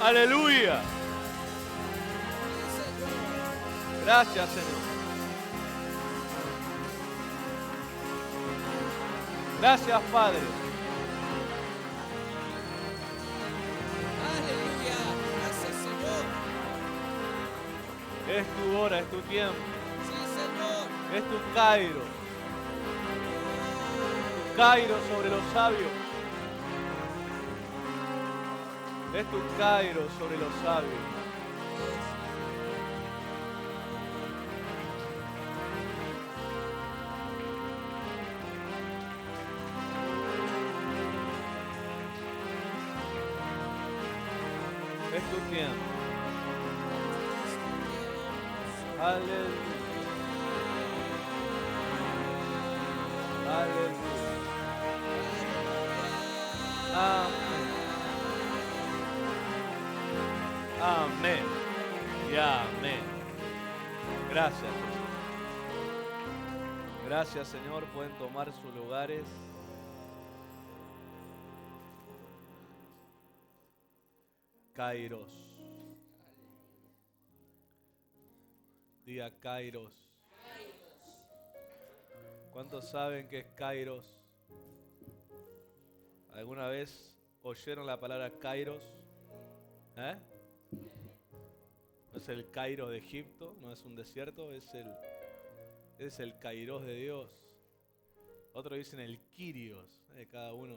Aleluya. Gracias, Señor. Gracias, Padre. Aleluya. Gracias, Señor. Es tu hora, es tu tiempo. Sí, Señor. Es tu Cairo. Tu Cairo sobre los sabios. Es tu Cairo sobre los sabios. Es tu tiempo. Aleluya. Aleluya. Amén. Amén. Y amén. Gracias, Jesús. Gracias, Señor. Pueden tomar sus lugares. Kairos. Diga Kairos. ¿Cuántos saben que es Kairos? ¿Alguna vez oyeron la palabra Kairos? ¿Eh? No es el Cairo de Egipto, no es un desierto, es el Kairos de Dios. Otros dicen el Kyrios, cada uno.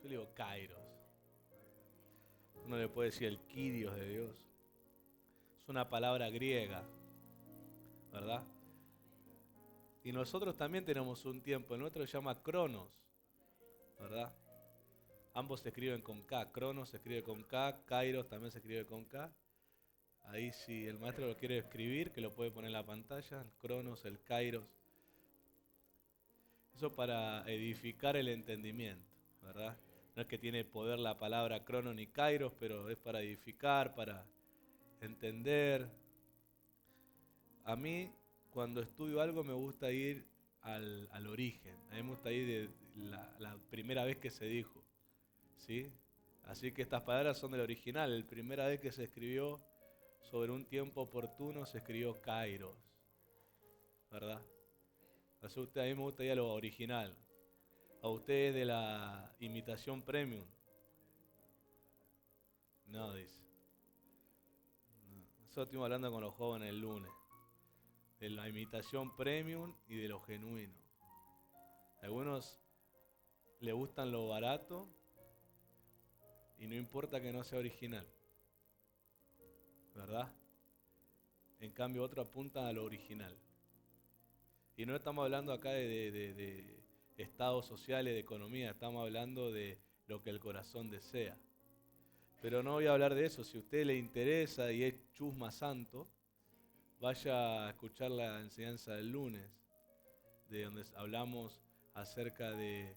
Yo le digo Kairos. Uno le puede decir el Kyrios de Dios. Es una palabra griega, ¿verdad? Y nosotros también tenemos un tiempo, el nuestro se llama Cronos, ¿verdad? Ambos se escriben con K, Cronos se escribe con K, Kairos también se escribe con K. Ahí si el maestro lo quiere escribir, que lo puede poner en la pantalla, el Cronos, el Kairos. Eso para edificar el entendimiento, ¿verdad? No es que tiene poder la palabra Cronos ni Kairos, pero es para edificar, para entender. A mí, cuando estudio algo, me gusta ir al origen. A mí me gusta ir de la primera vez que se dijo, ¿sí? Así que estas palabras son del original. La primera vez que se escribió sobre un tiempo oportuno se escribió Kairos, ¿verdad? Así a mí me gusta ir a lo original. A ustedes de la imitación premium. No, dice. No. Eso estuvimos hablando con los jóvenes el lunes. De la imitación premium y de lo genuino. A algunos les gustan lo barato y no importa que no sea original, ¿verdad? En cambio otros apuntan a lo original. Y no estamos hablando acá de estados sociales, de economía, estamos hablando de lo que el corazón desea. Pero no voy a hablar de eso. Si a usted le interesa y es chusma santo, vaya a escuchar la enseñanza del lunes, de donde hablamos acerca de...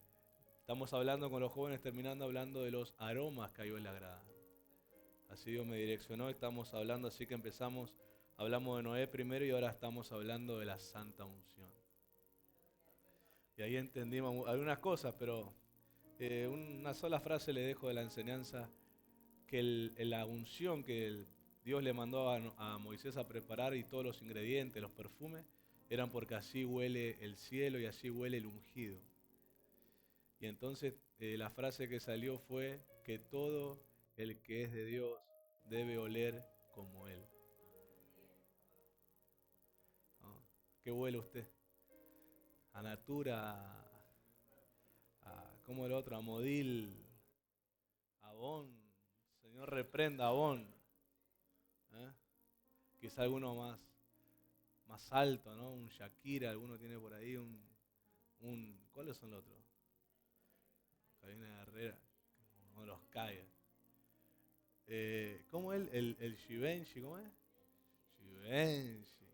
Estamos hablando con los jóvenes, terminando hablando de los aromas que hay en la grada. Así Dios me direccionó, estamos hablando, así que hablamos de Noé primero y ahora estamos hablando de la santa unción. Y ahí entendimos algunas cosas, pero una sola frase le dejo de la enseñanza, que la unción que Dios le mandó a Moisés a preparar y todos los ingredientes, los perfumes, eran porque así huele el cielo y así huele el ungido. Y entonces la frase que salió fue que todo el que es de Dios debe oler como Él. ¿No? ¿Qué huele usted? A Natura, ¿cómo el otro? A Modil, a Avon. Señor reprenda a Avon. ¿Eh? Quizá alguno más alto, ¿no? Un Shakira, alguno tiene por ahí ¿cuáles son los otros? Carolina Herrera, no los caiga. ¿Cómo es el Givenchy? ¿Cómo es? Givenchy.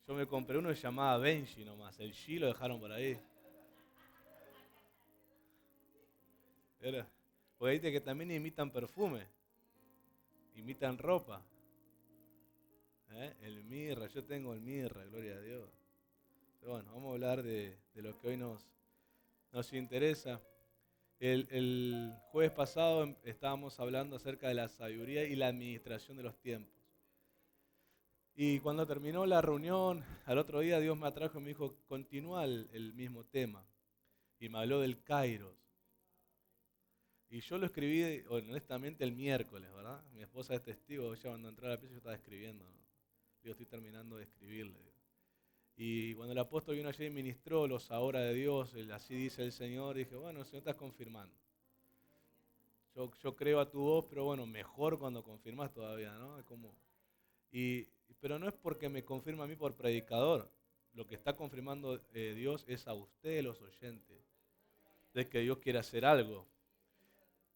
Yo me compré uno que se llamaba Benji nomás. El G lo dejaron por ahí. Porque viste que también imitan perfume. Imitan ropa. El mirra, yo tengo el mirra, gloria a Dios. Pero bueno, vamos a hablar de lo que hoy nos interesa. El jueves pasado estábamos hablando acerca de la sabiduría y la administración de los tiempos. Y cuando terminó la reunión, al otro día Dios me atrajo y me dijo, continúa el mismo tema. Y me habló del Kairos. Y yo lo escribí honestamente el miércoles, ¿verdad? Mi esposa es testigo, ella cuando entró a la pieza yo estaba escribiendo, ¿no? Yo estoy terminando de escribirle. Y cuando el apóstol vino allí y ministró los ahora de Dios, así dice el Señor, dije, bueno, el Señor está confirmando. Yo creo a tu voz, pero bueno, mejor cuando confirmas todavía, ¿no? Es como, pero no es porque me confirma a mí por predicador. Lo que está confirmando Dios es a ustedes, los oyentes, de que Dios quiere hacer algo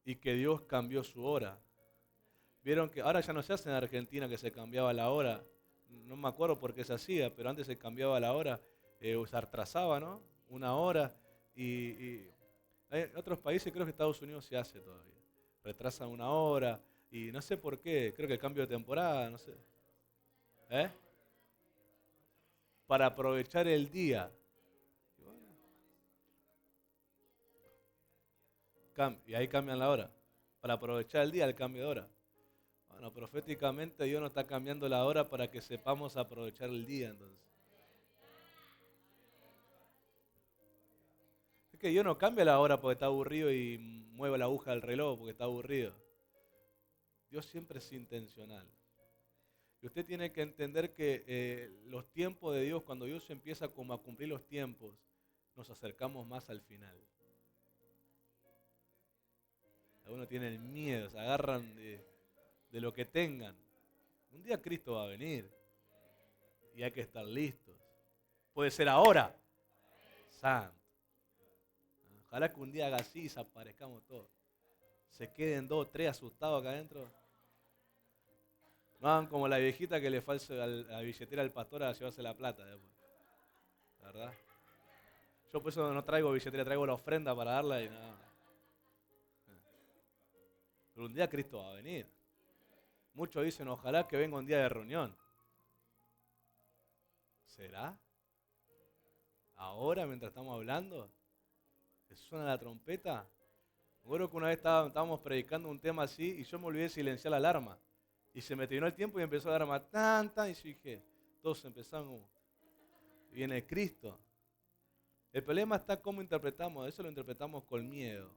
y que Dios cambió su hora. Vieron que ahora ya no se hace en Argentina que se cambiaba la hora. No me acuerdo por qué se hacía, pero antes se cambiaba la hora, se atrasaba, ¿no? Una hora. Y en otros países, creo que Estados Unidos se hace todavía. Retrasan una hora y no sé por qué, creo que el cambio de temporada, no sé. ¿Eh? Para aprovechar el día. Y, bueno, y ahí cambian la hora. Para aprovechar el día, el cambio de hora. Bueno, proféticamente Dios nos está cambiando la hora para que sepamos aprovechar el día entonces. Es que Dios no cambia la hora porque está aburrido y mueve la aguja del reloj porque está aburrido. Dios siempre es intencional. Y usted tiene que entender que los tiempos de Dios, cuando Dios empieza como a cumplir los tiempos, nos acercamos más al final. Algunos tienen miedo, se agarran de lo que tengan. Un día Cristo va a venir y hay que estar listos. Puede ser ahora. Santo. Ojalá que un día haga así y desaparezcamos todos. Se queden 2, 3 asustados acá adentro. No hagan como la viejita que le fue a la billetera del pastor a llevarse la plata después. ¿Verdad? Yo por eso no traigo billetera, traigo la ofrenda para darla y nada. Pero un día Cristo va a venir. Muchos dicen, ojalá que venga un día de reunión. ¿Será? ¿Ahora, mientras estamos hablando? ¿Que suena la trompeta? Me acuerdo que una vez estábamos predicando un tema así y yo me olvidé de silenciar la alarma. Y se me terminó el tiempo y empezó la alarma tan, y yo dije, todos empezamos. Viene Cristo. El problema está cómo interpretamos, eso lo interpretamos con miedo.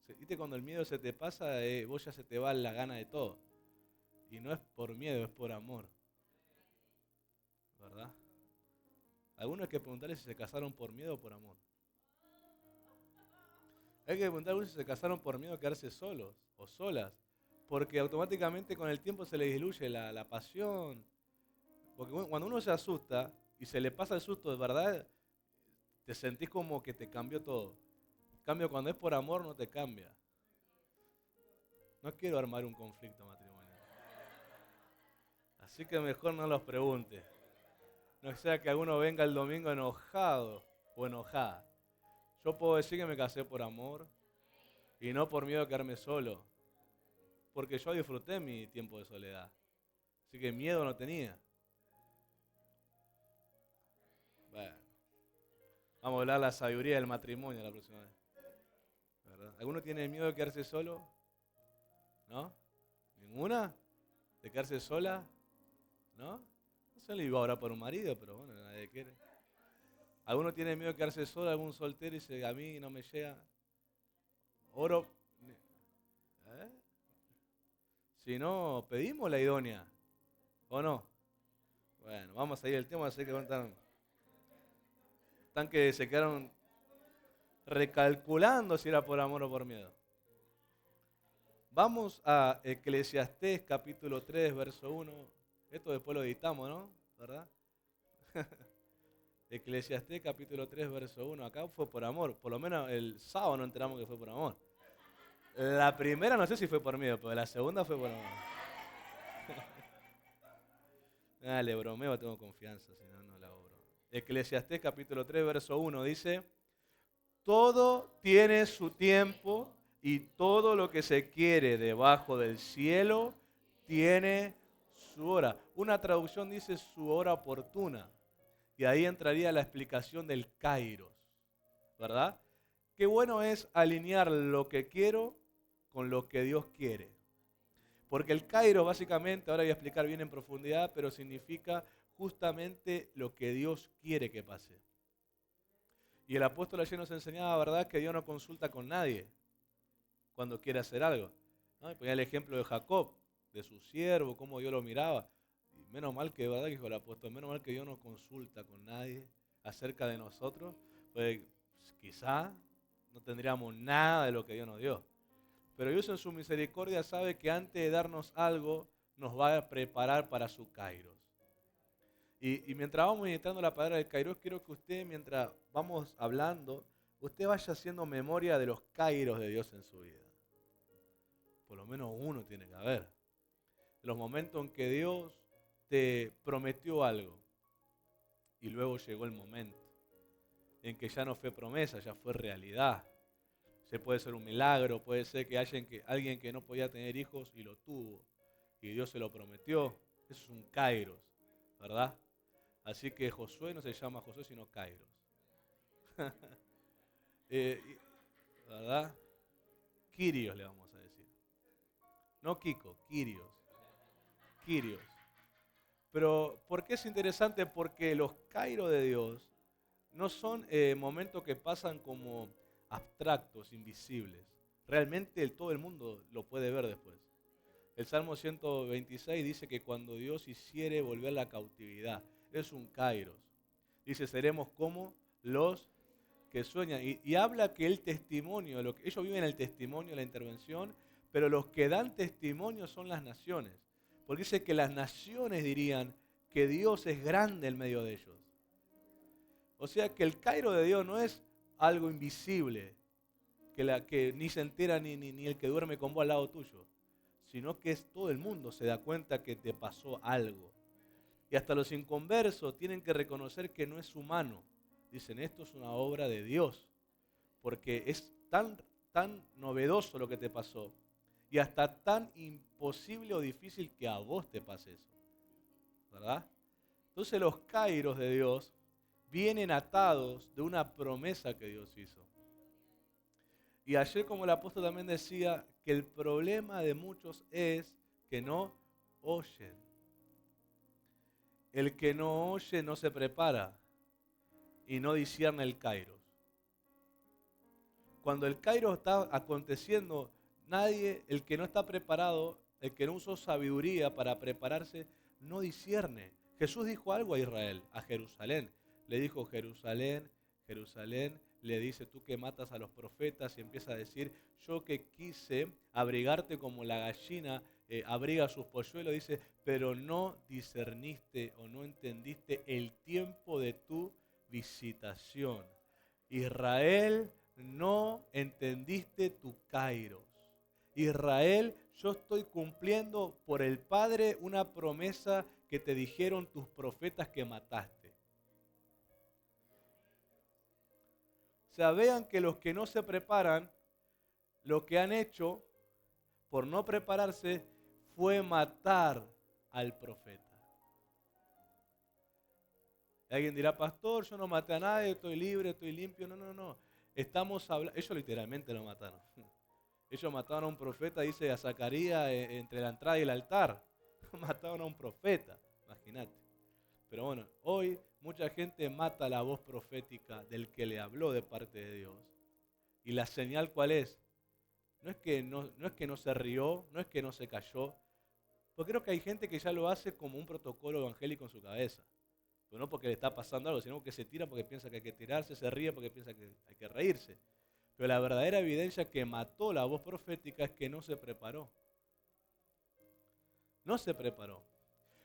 ¿Viste? Cuando el miedo se te pasa, vos ya se te va la gana de todo. Y no es por miedo, es por amor. ¿Verdad? Algunos hay que preguntarle si se casaron por miedo o por amor. Hay que preguntarle a algunos si se casaron por miedo a quedarse solos o solas. Porque automáticamente con el tiempo se le diluye la pasión. Porque cuando uno se asusta y se le pasa el susto de verdad, te sentís como que te cambió todo. En cambio, cuando es por amor, no te cambia. No quiero armar un conflicto matrimonial. Así que mejor no los pregunte. No sea que alguno venga el domingo enojado o enojada. Yo puedo decir que me casé por amor y no por miedo a quedarme solo. Porque yo disfruté mi tiempo de soledad. Así que miedo no tenía. Bueno, vamos a hablar de la sabiduría del matrimonio la próxima vez. ¿Verdad? ¿Alguno tiene miedo de quedarse solo? ¿No? ¿Ninguna? ¿De quedarse sola? ¿No? No se le iba a orar por un marido, pero bueno, nadie quiere. ¿Alguno tiene miedo de quedarse solo? ¿Algún soltero y dice, a mí no me llega? Oro. ¿Eh? Si no, pedimos la idónea. ¿O no? Bueno, vamos a ir al tema, así que están que se quedaron recalculando si era por amor o por miedo. Vamos a Eclesiastés capítulo 3, verso 1. Esto después lo editamos, ¿no? ¿Verdad? Eclesiastés capítulo 3, verso 1. Acá fue por amor. Por lo menos el sábado no enteramos que fue por amor. La primera no sé si fue por miedo, pero la segunda fue por amor. Le bromeo, tengo confianza, si no, no la obro. Eclesiastés capítulo 3, verso 1 dice, todo tiene su tiempo y todo lo que se quiere debajo del cielo tiene su hora. Una traducción dice su hora oportuna. Y ahí entraría la explicación del kairos, ¿verdad? qué bueno es alinear lo que quiero con lo que Dios quiere. Porque el Kairos básicamente, ahora voy a explicar bien en profundidad, pero significa justamente lo que Dios quiere que pase. Y el apóstol ayer nos enseñaba, ¿verdad?, que Dios no consulta con nadie cuando quiere hacer algo, ¿no? Y ponía el ejemplo de Jacob, de su siervo, cómo Dios lo miraba. Y menos mal que, ¿verdad?, dijo el apóstol, menos mal que Dios no consulta con nadie acerca de nosotros, pues quizá no tendríamos nada de lo que Dios nos dio. Pero Dios en su misericordia sabe que antes de darnos algo, nos va a preparar para su Kairos. Y mientras vamos meditando la palabra del Kairos, quiero que usted, mientras vamos hablando, usted vaya haciendo memoria de los Kairos de Dios en su vida. Por lo menos uno tiene que haber. De los momentos en que Dios te prometió algo y luego llegó el momento en que ya no fue promesa, ya fue realidad. Se puede ser un milagro, puede ser que alguien que no podía tener hijos y lo tuvo y Dios se lo prometió. Eso es un Kairos, ¿verdad? Así que Josué no se llama Josué sino Kairos. ¿Verdad? Kyrios le vamos a decir. No Kiko, Kyrios. Kyrios. Pero ¿por qué es interesante? Porque los Kairos de Dios no son momentos que pasan como abstractos, invisibles. Realmente todo el mundo lo puede ver después. El Salmo 126 dice que cuando Dios hiciere volver la cautividad, es un Kairos. Dice, seremos como los que sueñan. Y habla que el testimonio, ellos viven el testimonio, la intervención, pero los que dan testimonio son las naciones. Porque dice que las naciones dirían que Dios es grande en medio de ellos. O sea que el Kairos de Dios no es algo invisible, que ni se entera ni el que duerme con vos al lado tuyo, sino que es todo el mundo se da cuenta que te pasó algo. Y hasta los inconversos tienen que reconocer que no es humano. Dicen, esto es una obra de Dios, porque es tan novedoso lo que te pasó y hasta tan imposible o difícil que a vos te pase eso, ¿verdad? Entonces los Kairos de Dios vienen atados de una promesa que Dios hizo. Y ayer, como el apóstol también decía, que el problema de muchos es que no oyen. El que no oye no se prepara y no discierne el Kairos. Cuando el Kairos está aconteciendo, el que no está preparado, el que no usó sabiduría para prepararse, no discierne. Jesús dijo algo a Israel, a Jerusalén. Le dijo, Jerusalén, Jerusalén, le dice, tú que matas a los profetas, y empieza a decir, yo que quise abrigarte como la gallina abriga sus polluelos, dice, pero no discerniste o no entendiste el tiempo de tu visitación. Israel, no entendiste tu Kairos. Israel, yo estoy cumpliendo por el Padre una promesa que te dijeron tus profetas que mataste. O sea, vean que los que no se preparan, lo que han hecho por no prepararse fue matar al profeta. Alguien dirá, pastor, yo no maté a nadie, estoy libre, estoy limpio. No. Estamos hablando, ellos literalmente lo mataron. Ellos mataron a un profeta, dice a Zacarías, entre la entrada y el altar. Mataron a un profeta, imagínate. Pero bueno, hoy mucha gente mata la voz profética del que le habló de parte de Dios. ¿Y la señal cuál es? No es que no se rió, no es que no se cayó. Porque creo que hay gente que ya lo hace como un protocolo evangélico en su cabeza. Pero no porque le está pasando algo, sino que se tira porque piensa que hay que tirarse, se ríe porque piensa que hay que reírse. Pero la verdadera evidencia que mató la voz profética es que no se preparó. No se preparó.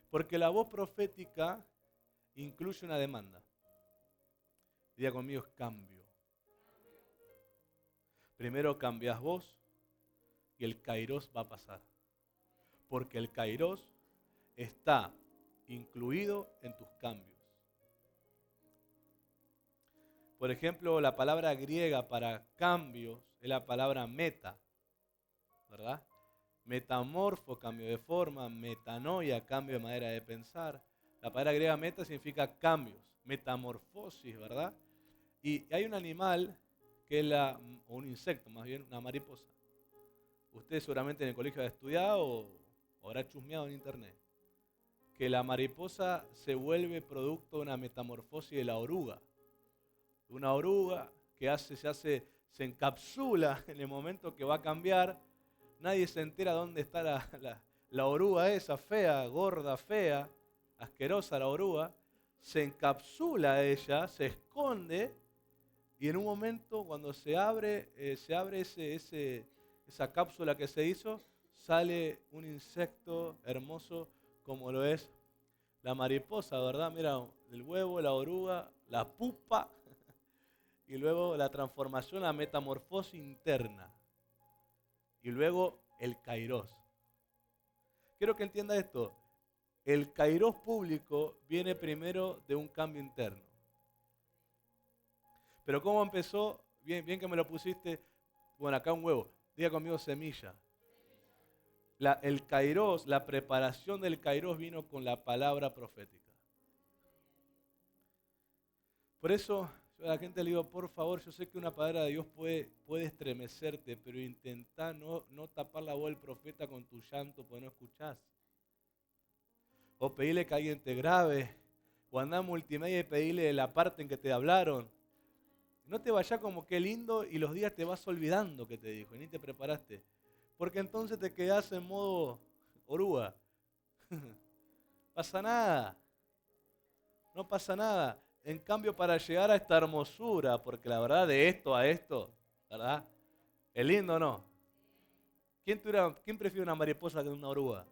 Porque la voz profética incluye una demanda. Diga conmigo, es cambio. Primero cambias vos y el Kairos va a pasar. Porque el Kairos está incluido en tus cambios. Por ejemplo, la palabra griega para cambios es la palabra meta, ¿verdad? Metamorfo, cambio de forma, metanoia, cambio de manera de pensar. La palabra griega meta significa cambios, metamorfosis, ¿verdad? Y hay un animal que es o un insecto más bien, una mariposa. Usted seguramente en el colegio ha estudiado o habrá chusmeado en internet. Que la mariposa se vuelve producto de una metamorfosis de la oruga. Una oruga que se encapsula en el momento que va a cambiar. Nadie se entera dónde está la oruga esa, fea, gorda, fea, asquerosa la oruga. Se encapsula ella, se esconde y en un momento cuando se abre esa cápsula que se hizo, sale un insecto hermoso como lo es la mariposa, ¿verdad? Mira, el huevo, la oruga, la pupa y luego la transformación, la metamorfosis interna y luego el kairos. Quiero que entienda esto. El kairos público viene primero de un cambio interno. Pero ¿cómo empezó? Bien que me lo pusiste. Bueno, acá un huevo. Diga conmigo semilla. El kairos, la preparación del kairos vino con la palabra profética. Por eso yo a la gente le digo, por favor, yo sé que una palabra de Dios puede estremecerte, pero intenta no tapar la voz del profeta con tu llanto porque no escuchás. O pedirle que alguien te grabe, o andar a multimedia y pedirle la parte en que te hablaron. No te vayas como qué lindo y los días te vas olvidando que te dijo y ni te preparaste. Porque entonces te quedás en modo oruga. Pasa nada. No pasa nada. En cambio, para llegar a esta hermosura, porque la verdad de esto a esto, ¿verdad? ¿Es lindo o no? ¿Quién prefiere una mariposa que una oruga?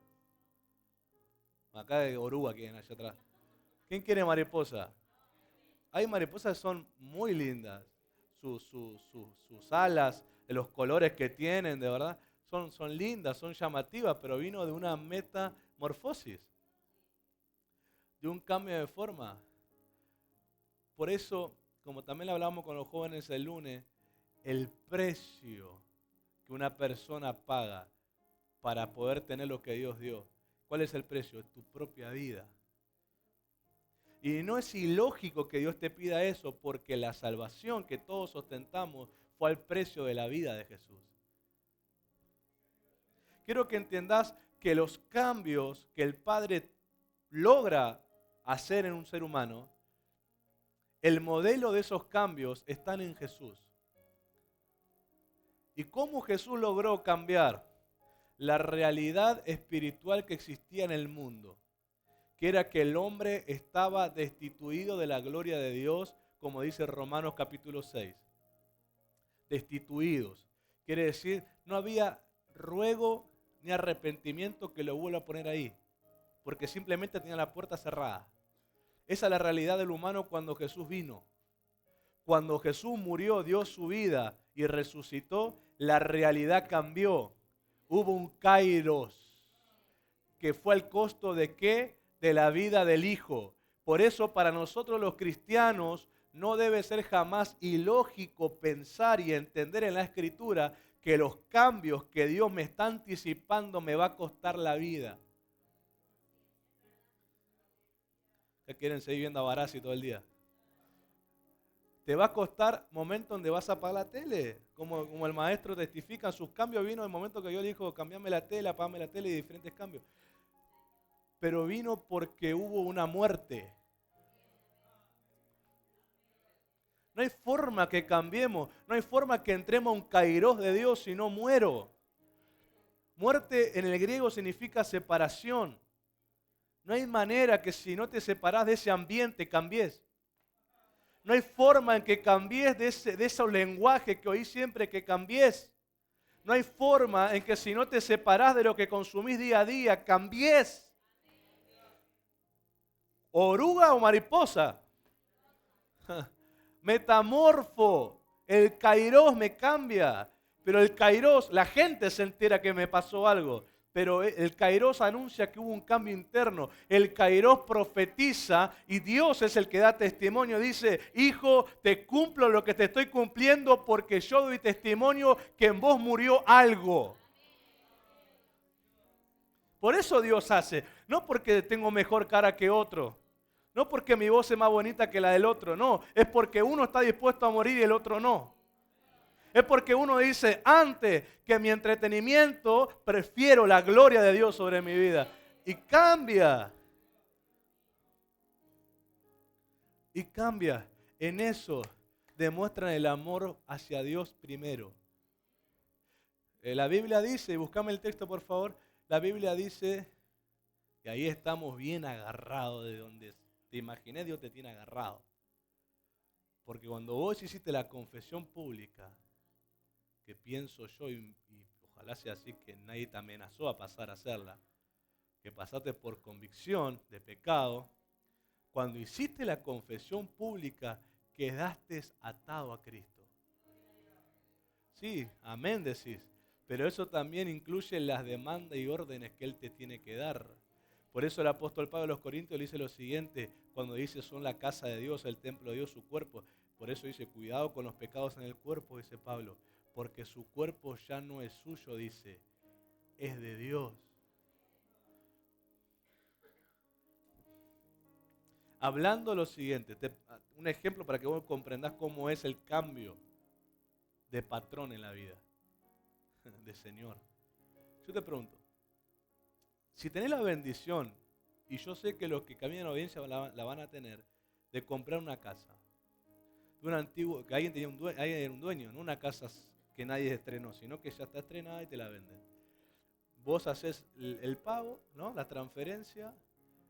Acá hay oruga, ¿quién allá atrás? ¿Quién quiere mariposa? Hay mariposas que son muy lindas. Sus alas, los colores que tienen, de verdad, son lindas, son llamativas, pero vino de una metamorfosis, de un cambio de forma. Por eso, como también lo hablamos con los jóvenes el lunes, el precio que una persona paga para poder tener lo que Dios dio. ¿Cuál es el precio? Tu propia vida. Y no es ilógico que Dios te pida eso porque la salvación que todos ostentamos fue al precio de la vida de Jesús. Quiero que entendas que los cambios que el Padre logra hacer en un ser humano, el modelo de esos cambios están en Jesús. ¿Y cómo Jesús logró cambiar la realidad espiritual que existía en el mundo? Que era que el hombre estaba destituido de la gloria de Dios, como dice Romanos capítulo 6. Destituidos. Quiere decir, no había ruego ni arrepentimiento que lo vuelva a poner ahí, porque simplemente tenía la puerta cerrada. Esa es la realidad del humano cuando Jesús vino. Cuando Jesús murió, dio su vida y resucitó, la realidad cambió. Hubo un kairos, que fue el costo de ¿qué? De la vida del Hijo. Por eso para nosotros los cristianos no debe ser jamás ilógico pensar y entender en la Escritura que los cambios que Dios me está anticipando me va a costar la vida. ¿Qué quieren seguir viendo a Barassi todo el día? Te va a costar momentos donde vas a apagar la tele, como el maestro testifica, sus cambios vino el momento que Dios dijo, cambiame la tele, apagame la tele y diferentes cambios. Pero vino porque hubo una muerte. No hay forma que cambiemos, no hay forma que entremos a un kairos de Dios si no muero. Muerte en el griego significa separación. No hay manera que si no te separás de ese ambiente cambies. No hay forma en que cambies de esos lenguajes que oí siempre que cambies. No hay forma en que si no te separás de lo que consumís día a día cambies. ¿Oruga o mariposa? Metamorfo. El kairos me cambia. Pero el kairos, la gente se entera que me pasó algo. Pero el kairos anuncia que hubo un cambio interno. El kairos profetiza y Dios es el que da testimonio. Dice, hijo, te cumplo lo que te estoy cumpliendo porque yo doy testimonio que en vos murió algo. Por eso Dios hace. No porque tengo mejor cara que otro. No porque mi voz es más bonita que la del otro. No, es porque uno está dispuesto a morir y el otro no. Es porque uno dice, antes que mi entretenimiento, prefiero la gloria de Dios sobre mi vida. Y cambia. Y cambia. En eso demuestran el amor hacia Dios primero. La Biblia dice, y buscame el texto por favor, la Biblia dice, y ahí estamos bien agarrados de donde te imaginé, Dios te tiene agarrado. Porque cuando vos hiciste la confesión pública, que pienso yo, y ojalá sea así, que nadie te amenazó a pasar a hacerla, que pasaste por convicción de pecado, cuando hiciste la confesión pública, quedaste atado a Cristo. Sí, amén decís. Pero eso también incluye las demandas y órdenes que Él te tiene que dar. Por eso el apóstol Pablo a los Corintios le dice lo siguiente, cuando dice son la casa de Dios, el templo de Dios, su cuerpo. Por eso dice, cuidado con los pecados en el cuerpo, dice Pablo, porque su cuerpo ya no es suyo, dice, es de Dios. Hablando lo siguiente, un ejemplo para que vos comprendas cómo es el cambio de patrón en la vida, de Señor. Yo te pregunto, si tenés la bendición, y yo sé que los que caminan en obediencia la van a tener, de comprar una casa, de un antiguo, que alguien era un dueño, no una casa que nadie estrenó, sino que ya está estrenada y te la venden. Vos haces el pago, ¿no? La transferencia,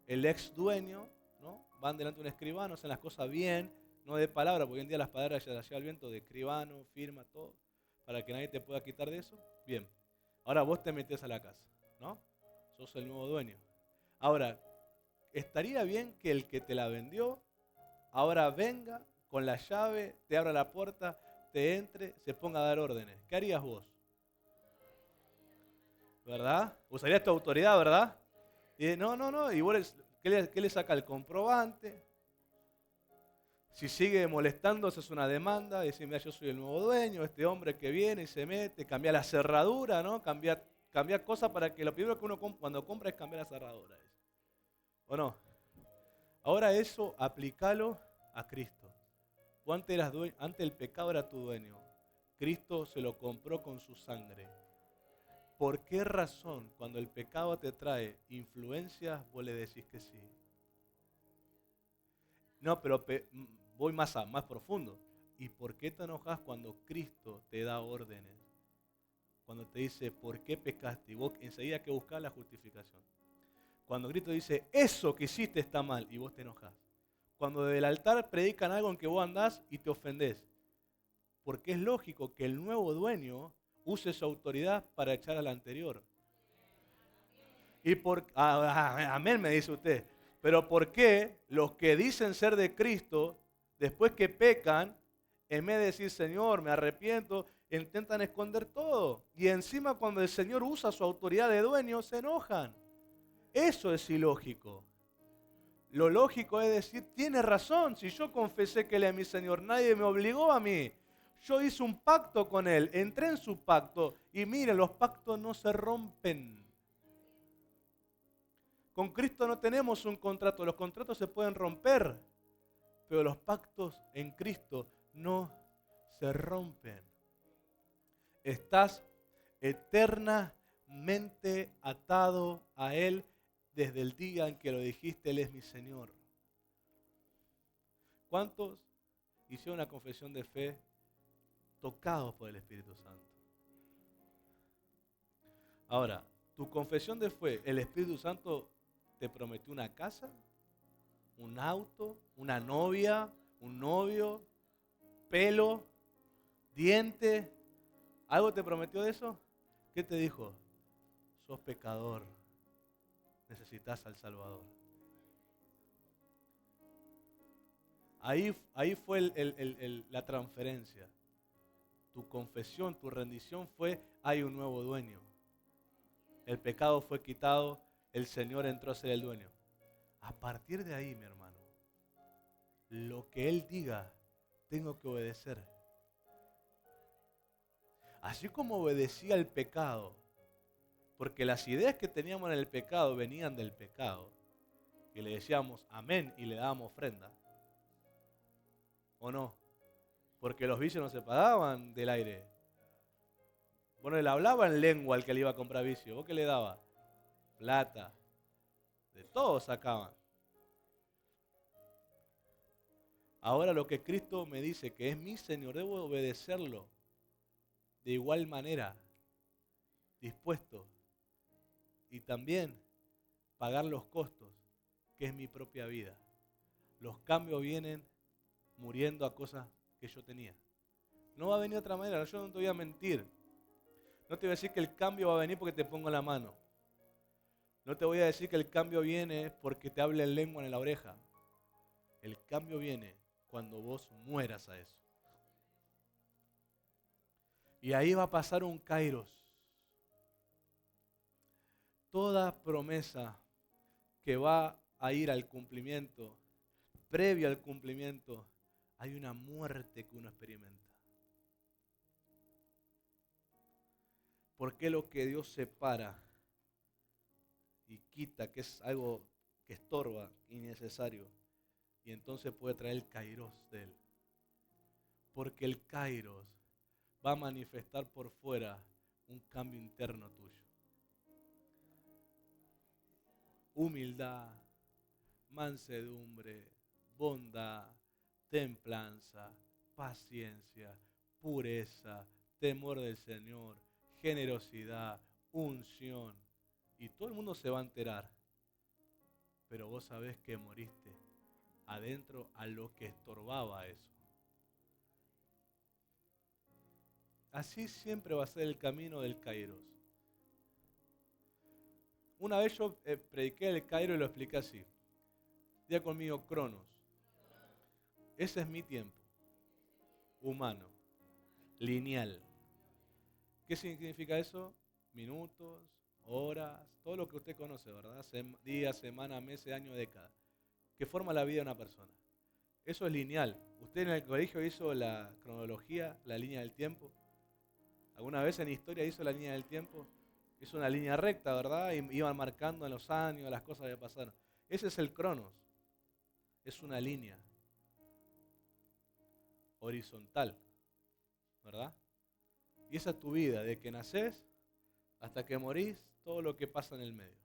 el ex dueño, ¿no? Van delante de un escribano, hacen las cosas bien, no de palabra, porque hoy en día las palabras ya las lleva el viento, de escribano, firma, todo, para que nadie te pueda quitar de eso. Bien, ahora vos te metés a la casa, ¿no? Sos el nuevo dueño. Ahora, estaría bien que el que te la vendió, ahora venga con la llave, te abra la puerta, te entre, se ponga a dar órdenes. ¿Qué harías vos? ¿Verdad? Usarías tu autoridad, ¿verdad? Y no, y vos ¿qué le saca el comprobante? Si sigue molestándose es una demanda, dice, mira, yo soy el nuevo dueño, este hombre que viene y se mete, cambia la cerradura, ¿no? Cambia cosas para que lo primero que uno cuando compra es cambiar la cerradura. ¿O no? Ahora eso aplícalo a Cristo. Vos antes el pecado era tu dueño. Cristo se lo compró con su sangre. ¿Por qué razón cuando el pecado te trae influencias vos le decís que sí? No, pero voy más profundo. ¿Y por qué te enojas cuando Cristo te da órdenes? Cuando te dice, ¿por qué pecaste? Y vos enseguida hay que buscar la justificación. Cuando Cristo dice, eso que hiciste está mal, y vos te enojas. Cuando desde el altar predican algo en que vos andás y te ofendés. Porque es lógico que el nuevo dueño use su autoridad para echar al anterior. Y amén me dice usted. Pero ¿por qué los que dicen ser de Cristo, después que pecan, en vez de decir, Señor, me arrepiento, intentan esconder todo? Y encima cuando el Señor usa su autoridad de dueño, se enojan. Eso es ilógico. Lo lógico es decir, tiene razón, si yo confesé que Él es mi Señor, nadie me obligó a mí. Yo hice un pacto con Él, entré en su pacto y miren, los pactos no se rompen. Con Cristo no tenemos un contrato, los contratos se pueden romper, pero los pactos en Cristo no se rompen. Estás eternamente atado a Él desde el día en que lo dijiste, Él es mi Señor. ¿Cuántos hicieron una confesión de fe tocados por el Espíritu Santo? Ahora, tu confesión de fe, el Espíritu Santo te prometió una casa, un auto, una novia, un novio, pelo, diente. ¿Algo te prometió de eso? ¿Qué te dijo? Sos pecador, necesitas al Salvador. Ahí fue la transferencia. Tu confesión, tu rendición fue, hay un nuevo dueño. El pecado fue quitado, el Señor entró a ser el dueño. A partir de ahí, mi hermano, lo que Él diga, tengo que obedecer. Así como obedecía el pecado, porque las ideas que teníamos en el pecado venían del pecado, y le decíamos amén y le dábamos ofrenda, ¿o no? Porque los vicios no se pagaban del aire, Bueno, le hablaba en lengua al que le iba a comprar vicio. ¿Vos qué le daba? Plata. De todo sacaban. Ahora lo que Cristo me dice que es mi Señor, debo obedecerlo de igual manera, dispuesto. Y también pagar los costos, que es mi propia vida. Los cambios vienen muriendo a cosas que yo tenía. No va a venir de otra manera, yo no te voy a mentir. No te voy a decir que el cambio va a venir porque te pongo la mano. No te voy a decir que el cambio viene porque te hable en lengua en la oreja. El cambio viene cuando vos mueras a eso. Y ahí va a pasar un kairos. Toda promesa que va a ir al cumplimiento, previo al cumplimiento, hay una muerte que uno experimenta. Porque lo que Dios separa y quita, que es algo que estorba, innecesario, y entonces puede traer el kairos de él. Porque el kairos va a manifestar por fuera un cambio interno tuyo. Humildad, mansedumbre, bondad, templanza, paciencia, pureza, temor del Señor, generosidad, unción. Y todo el mundo se va a enterar. Pero vos sabés que moriste adentro a lo que estorbaba eso. Así siempre va a ser el camino del kairos. Una vez yo prediqué el kairos y lo expliqué así. Diga conmigo, cronos. Ese es mi tiempo. Humano. Lineal. ¿Qué significa eso? Minutos, horas, todo lo que usted conoce, ¿verdad? Días, semanas, meses, años, décadas. Que forma la vida de una persona. Eso es lineal. ¿Usted en el colegio hizo la cronología, la línea del tiempo? ¿Alguna vez en historia hizo la línea del tiempo? Es una línea recta, ¿verdad? Y iban marcando en los años las cosas que pasaron. Ese es el cronos. Es una línea horizontal, ¿verdad? Y esa es tu vida, de que nacés hasta que morís, todo lo que pasa en el medio.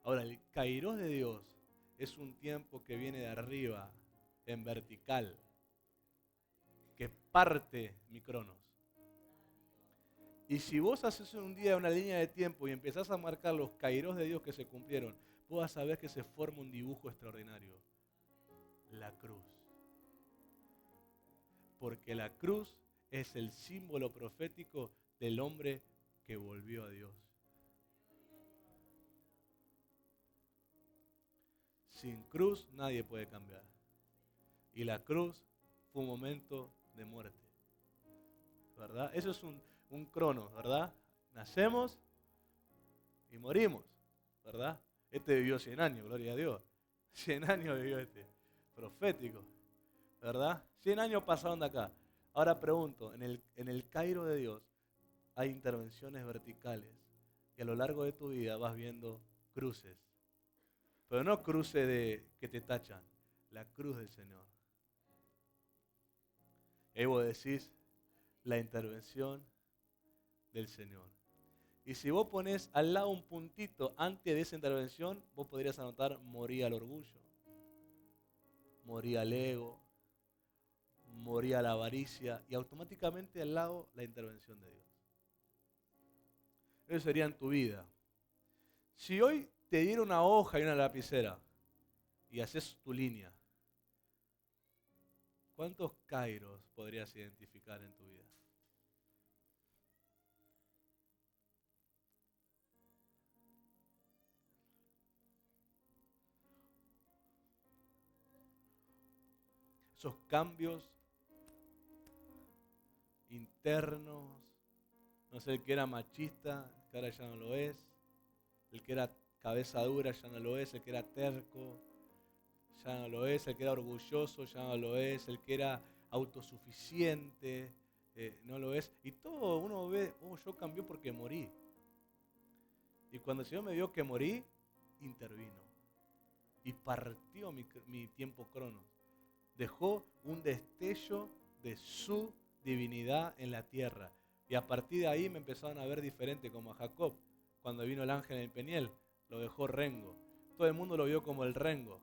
Ahora, el kairos de Dios es un tiempo que viene de arriba, en vertical, que parte mi cronos. Y si vos haces un día una línea de tiempo y empezás a marcar los kairos de Dios que se cumplieron, vos vas a ver que se forma un dibujo extraordinario. La cruz. Porque la cruz es el símbolo profético del hombre que volvió a Dios. Sin cruz nadie puede cambiar. Y la cruz fue un momento de muerte. ¿Verdad? Eso es un crono, ¿verdad? Nacemos y morimos, ¿verdad? Este vivió 100 años, gloria a Dios. 100 años vivió este, profético, ¿verdad? 100 años pasaron de acá. Ahora pregunto, en el Cairo de Dios hay intervenciones verticales y a lo largo de tu vida vas viendo cruces. Pero no cruces que te tachan, la cruz del Señor. Y ahí vos decís la intervención del Señor. Y si vos ponés al lado un puntito antes de esa intervención, vos podrías anotar moría al orgullo, moría al ego, moría la avaricia y automáticamente al lado la intervención de Dios. Eso sería en tu vida. Si hoy te diera una hoja y una lapicera y haces tu línea, ¿cuántos kairos podrías identificar en tu vida? Esos cambios internos, no sé, el que era machista, que ahora ya no lo es, el que era cabeza dura ya no lo es, el que era terco ya no lo es, el que era orgulloso ya no lo es, el que era autosuficiente no lo es. Y todo uno ve, yo cambié porque morí. Y cuando el Señor me vio que morí, intervino y partió mi tiempo cronos. Dejó un destello de su divinidad en la tierra. Y a partir de ahí me empezaron a ver diferente, como a Jacob. Cuando vino el ángel en el Peniel, lo dejó rengo. Todo el mundo lo vio como el rengo,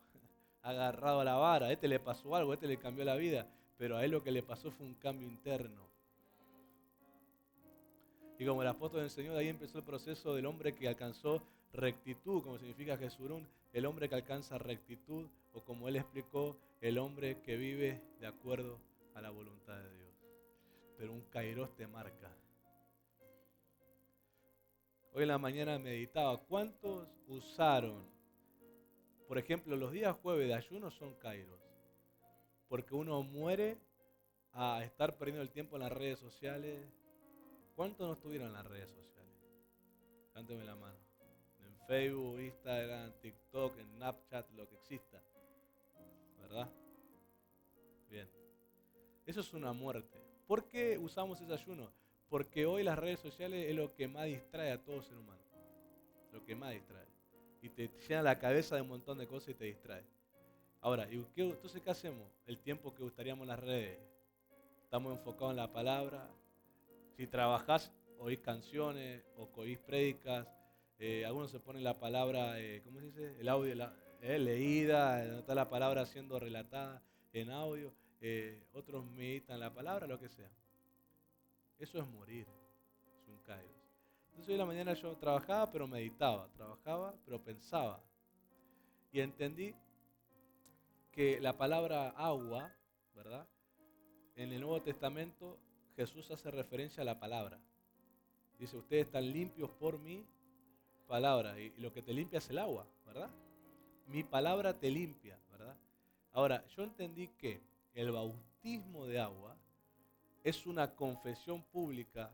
agarrado a la vara. A este le pasó algo, a este le cambió la vida. Pero a él lo que le pasó fue un cambio interno. Y como el apóstol enseñó, de ahí empezó el proceso del hombre que alcanzó rectitud, como significa Jesurún, el hombre que alcanza rectitud, o como él explicó, el hombre que vive de acuerdo a la voluntad de Dios. Pero un kairos te marca. Hoy en la mañana meditaba, ¿cuántos usaron? Por ejemplo, los días jueves de ayuno son kairos, porque uno muere a estar perdiendo el tiempo en las redes sociales. ¿Cuántos no estuvieron en las redes sociales? Cánteme la mano. En Facebook, Instagram, TikTok, en Snapchat, lo que exista. ¿Verdad? Bien. Eso es una muerte. ¿Por qué usamos ese ayuno? Porque hoy las redes sociales es lo que más distrae a todo ser humano. Lo que más distrae. Y te llena la cabeza de un montón de cosas y te distrae. Ahora, entonces ¿qué hacemos? El tiempo que gustaríamos en las redes. Estamos enfocados en la palabra. Si trabajás, oís canciones o oís prédicas, algunos se ponen la palabra, ¿cómo se dice? El audio, leída, donde está la palabra siendo relatada en audio, otros meditan la palabra, lo que sea. Eso es morir, es un kairos. Entonces hoy en la mañana yo trabajaba pero meditaba, trabajaba pero pensaba. Y entendí que la palabra agua, ¿verdad? En el Nuevo Testamento Jesús hace referencia a la palabra. Dice, ustedes están limpios por mi palabra. Y lo que te limpia es el agua, ¿verdad? Mi palabra te limpia, ¿verdad? Ahora, yo entendí que el bautismo de agua es una confesión pública,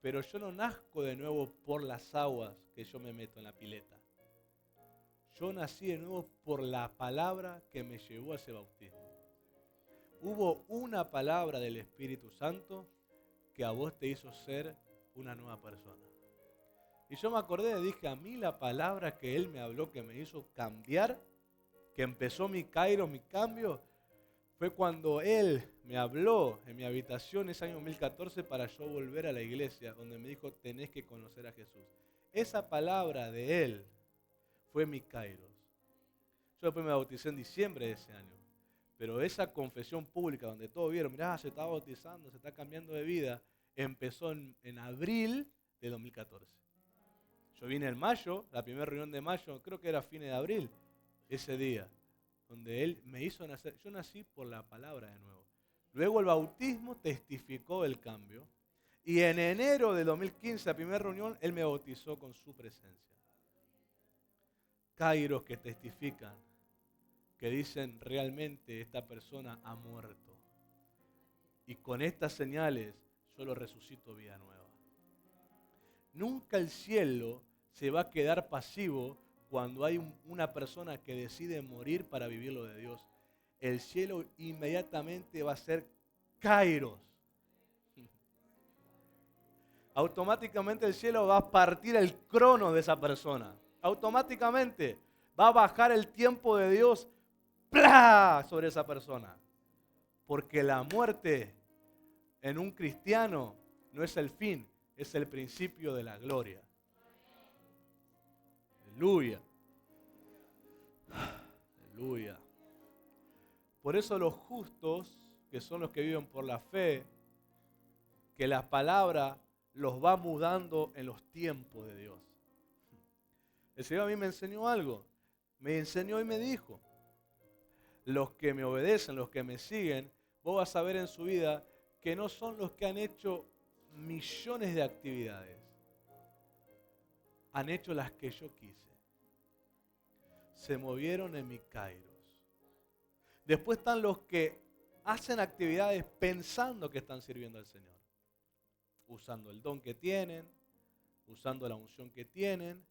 pero yo no nazco de nuevo por las aguas que yo me meto en la pileta. Yo nací de nuevo por la palabra que me llevó a ese bautismo. Hubo una palabra del Espíritu Santo que a vos te hizo ser una nueva persona. Y yo me acordé, dije, a mí la palabra que Él me habló, que me hizo cambiar, que empezó mi kairos, mi cambio, fue cuando Él me habló en mi habitación ese año 2014 para yo volver a la iglesia, donde me dijo, tenés que conocer a Jesús. Esa palabra de Él fue mi kairos. Yo después me bauticé en diciembre de ese año. Pero esa confesión pública donde todos vieron, mirá, se está bautizando, se está cambiando de vida, empezó en abril de 2014. Yo vine en mayo, la primera reunión de mayo, creo que era fines de abril, ese día, donde Él me hizo nacer. Yo nací por la palabra de nuevo. Luego el bautismo testificó el cambio. Y en enero de 2015, la primera reunión, Él me bautizó con su presencia. Kairos que testifican, que dicen realmente esta persona ha muerto. Y con estas señales yo lo resucito vida nueva. Nunca el cielo se va a quedar pasivo cuando hay una persona que decide morir para vivir lo de Dios. El cielo inmediatamente va a ser kairos. Automáticamente el cielo va a partir el crono de esa persona. Automáticamente va a bajar el tiempo de Dios ¡plá! Sobre esa persona. Porque la muerte en un cristiano no es el fin, es el principio de la gloria. Aleluya. Aleluya. Por eso los justos, que son los que viven por la fe, que la palabra los va mudando en los tiempos de Dios. El Señor a mí me enseñó algo. Me enseñó y me dijo, los que me obedecen, los que me siguen, vos vas a ver en su vida que no son los que han hecho millones de actividades. Han hecho las que yo quise. Se movieron en mi kairos. Después están los que hacen actividades pensando que están sirviendo al Señor. Usando el don que tienen, usando la unción que tienen,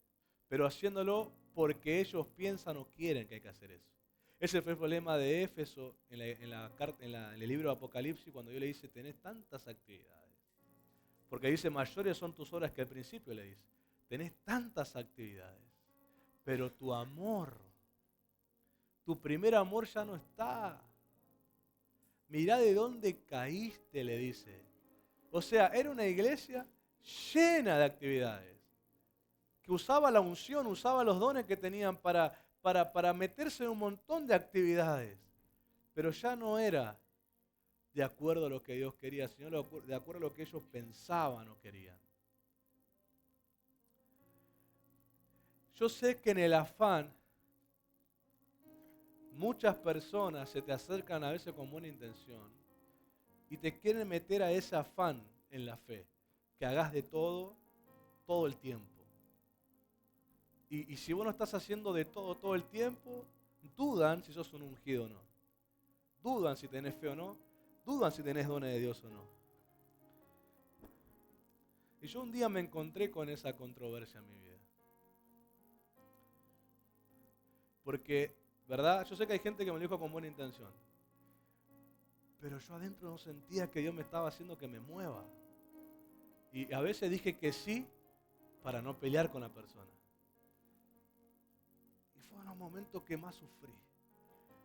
pero haciéndolo porque ellos piensan o quieren que hay que hacer eso. Ese fue el problema de Éfeso en el libro de Apocalipsis, cuando Dios le dice, tenés tantas actividades. Porque dice, mayores son tus obras que al principio le dice. Tenés tantas actividades, pero tu amor, tu primer amor ya no está. Mirá de dónde caíste, le dice. O sea, era una iglesia llena de actividades, que usaba la unción, usaba los dones que tenían para meterse en un montón de actividades. Pero ya no era de acuerdo a lo que Dios quería, sino de acuerdo a lo que ellos pensaban o querían. Yo sé que en el afán muchas personas se te acercan a veces con buena intención y te quieren meter a ese afán en la fe, que hagas de todo el tiempo. Y si vos no estás haciendo de todo el tiempo, dudan si sos un ungido o no. Dudan si tenés fe o no. Dudan si tenés dones de Dios o no. Y yo un día me encontré con esa controversia en mi vida. Porque, ¿verdad? Yo sé que hay gente que me lo dijo con buena intención. Pero yo adentro no sentía que Dios me estaba haciendo que me mueva. Y a veces dije que sí para no pelear con la persona. Y fue uno de los momentos que más sufrí.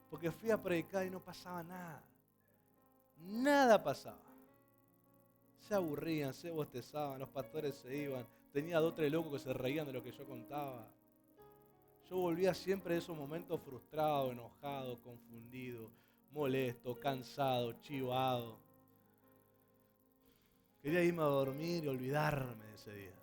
Porque fui a predicar y no pasaba nada. Nada pasaba. Se aburrían, se bostezaban, los pastores se iban. Tenía 2 o 3 locos que se reían de lo que yo contaba. Yo volvía siempre de esos momentos frustrado, enojado, confundido, molesto, cansado, chivado. Quería irme a dormir y olvidarme de ese día.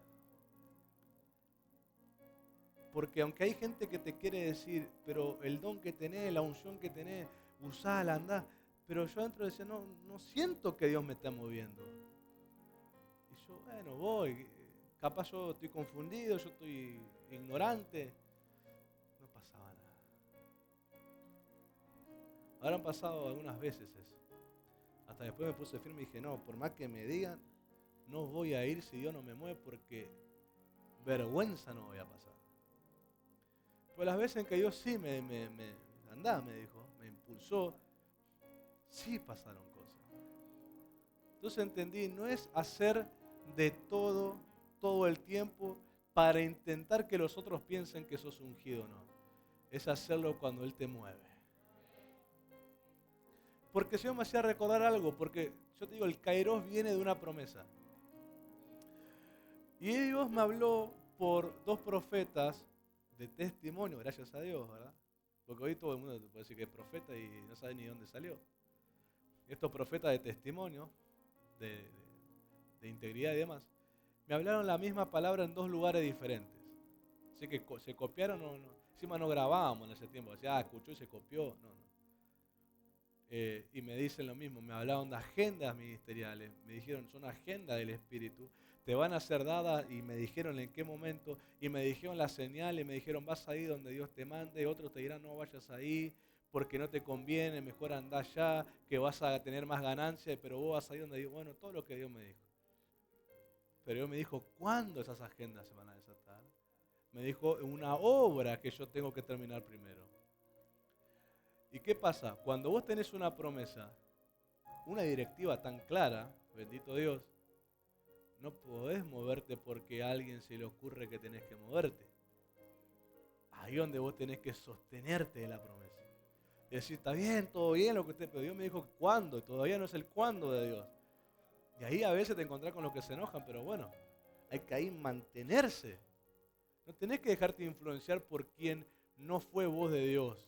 Porque aunque hay gente que te quiere decir, pero el don que tenés, la unción que tenés, usala, andá. Pero yo adentro decía, no siento que Dios me está moviendo. Y yo, bueno, voy. Capaz yo estoy confundido, yo estoy ignorante. No pasaba nada. Habrán pasado algunas veces eso. Hasta después me puse firme y dije, no, por más que me digan, no voy a ir si Dios no me mueve porque vergüenza no voy a pasar. Pero las veces en que Dios sí me dijo, me impulsó, sí pasaron cosas. Entonces entendí, no es hacer de todo el tiempo para intentar que los otros piensen que sos ungido o no. Es hacerlo cuando Él te mueve. Porque el Señor me hacía recordar algo, porque yo te digo, el Kairos viene de una promesa. Y Dios me habló por 2 profetas de testimonio, gracias a Dios, ¿verdad? Porque hoy todo el mundo te puede decir que es profeta y no sabe ni dónde salió. Estos profetas de testimonio, de integridad y demás, me hablaron la misma palabra en 2 lugares diferentes. Así que se copiaron, encima no grabábamos en ese tiempo, decía, escuchó y se copió, no. Y me dicen lo mismo, me hablaron de agendas ministeriales, me dijeron, son agendas del Espíritu, te van a ser dadas, y me dijeron en qué momento, y me dijeron la señal, y me dijeron, vas ahí donde Dios te mande, y otros te dirán, no vayas ahí, porque no te conviene, mejor andá allá, que vas a tener más ganancia, pero vos vas ahí donde Dios, bueno, todo lo que Dios me dijo. Pero Dios me dijo, ¿cuándo esas agendas se van a desatar? Me dijo, una obra que yo tengo que terminar primero. ¿Y qué pasa? Cuando vos tenés una promesa, una directiva tan clara, bendito Dios, no podés moverte porque a alguien se le ocurre que tenés que moverte. Ahí es donde vos tenés que sostenerte de la promesa. Y decir, está bien, todo bien lo que usted, pero Dios me dijo cuándo, y todavía no es el cuándo de Dios. Y ahí a veces te encontrás con los que se enojan, pero bueno, hay que ahí mantenerse. No tenés que dejarte influenciar por quien no fue voz de Dios.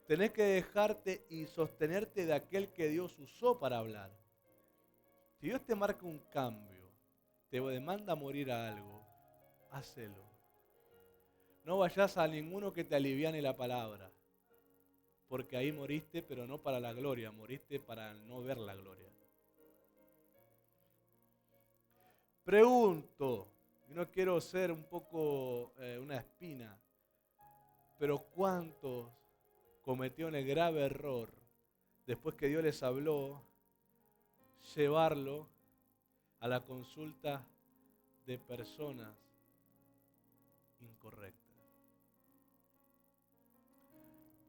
Tenés que dejarte y sostenerte de aquel que Dios usó para hablar. Si Dios te marca un cambio, te demanda morir a algo, hacelo. No vayas a ninguno que te aliviane la palabra, porque ahí moriste, pero no para la gloria, moriste para no ver la gloria. Pregunto, y no quiero ser un poco una espina, pero ¿cuántos cometieron el grave error, después que Dios les habló, llevarlo a la consulta de personas incorrectas,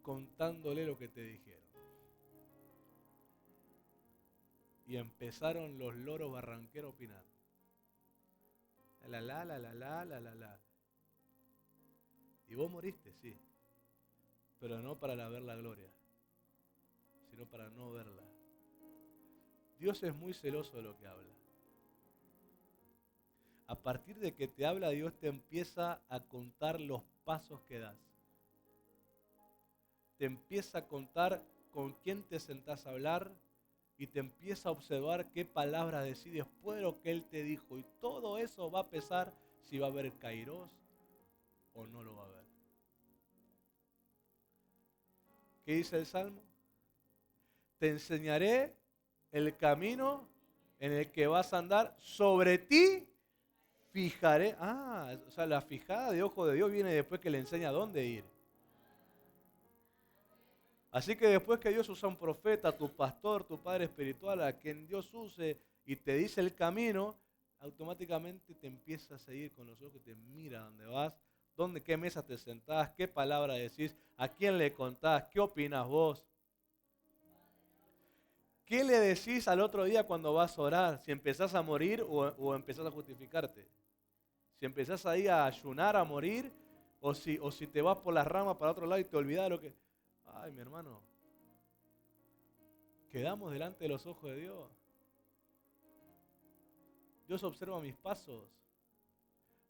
contándole lo que te dijeron? Y empezaron los loros barranqueros a opinar. La. Y vos moriste, sí, pero no para ver la gloria, sino para no verla. Dios es muy celoso de lo que habla. A partir de que te habla, Dios te empieza a contar los pasos que das. Te empieza a contar con quién te sentás a hablar y te empieza a observar qué palabras decís después de lo que Él te dijo. Y todo eso va a pesar si va a haber kairos o no lo va a haber. ¿Qué dice el Salmo? Te enseñaré el camino en el que vas a andar, sobre ti fijaré. O sea, la fijada de ojo de Dios viene después que le enseña a dónde ir. Así que después que Dios usa un profeta, tu pastor, tu padre espiritual, a quien Dios use y te dice el camino, automáticamente te empieza a seguir con los ojos y te mira dónde vas, qué mesa te sentás, qué palabra decís, a quién le contás, qué opinas vos. ¿Qué le decís al otro día cuando vas a orar? Si empezás a morir o empezás a justificarte. Si empezás ahí a ayunar, a morir, o si te vas por las ramas para otro lado y te olvidás de lo que... Ay, mi hermano, quedamos delante de los ojos de Dios. Dios observa mis pasos,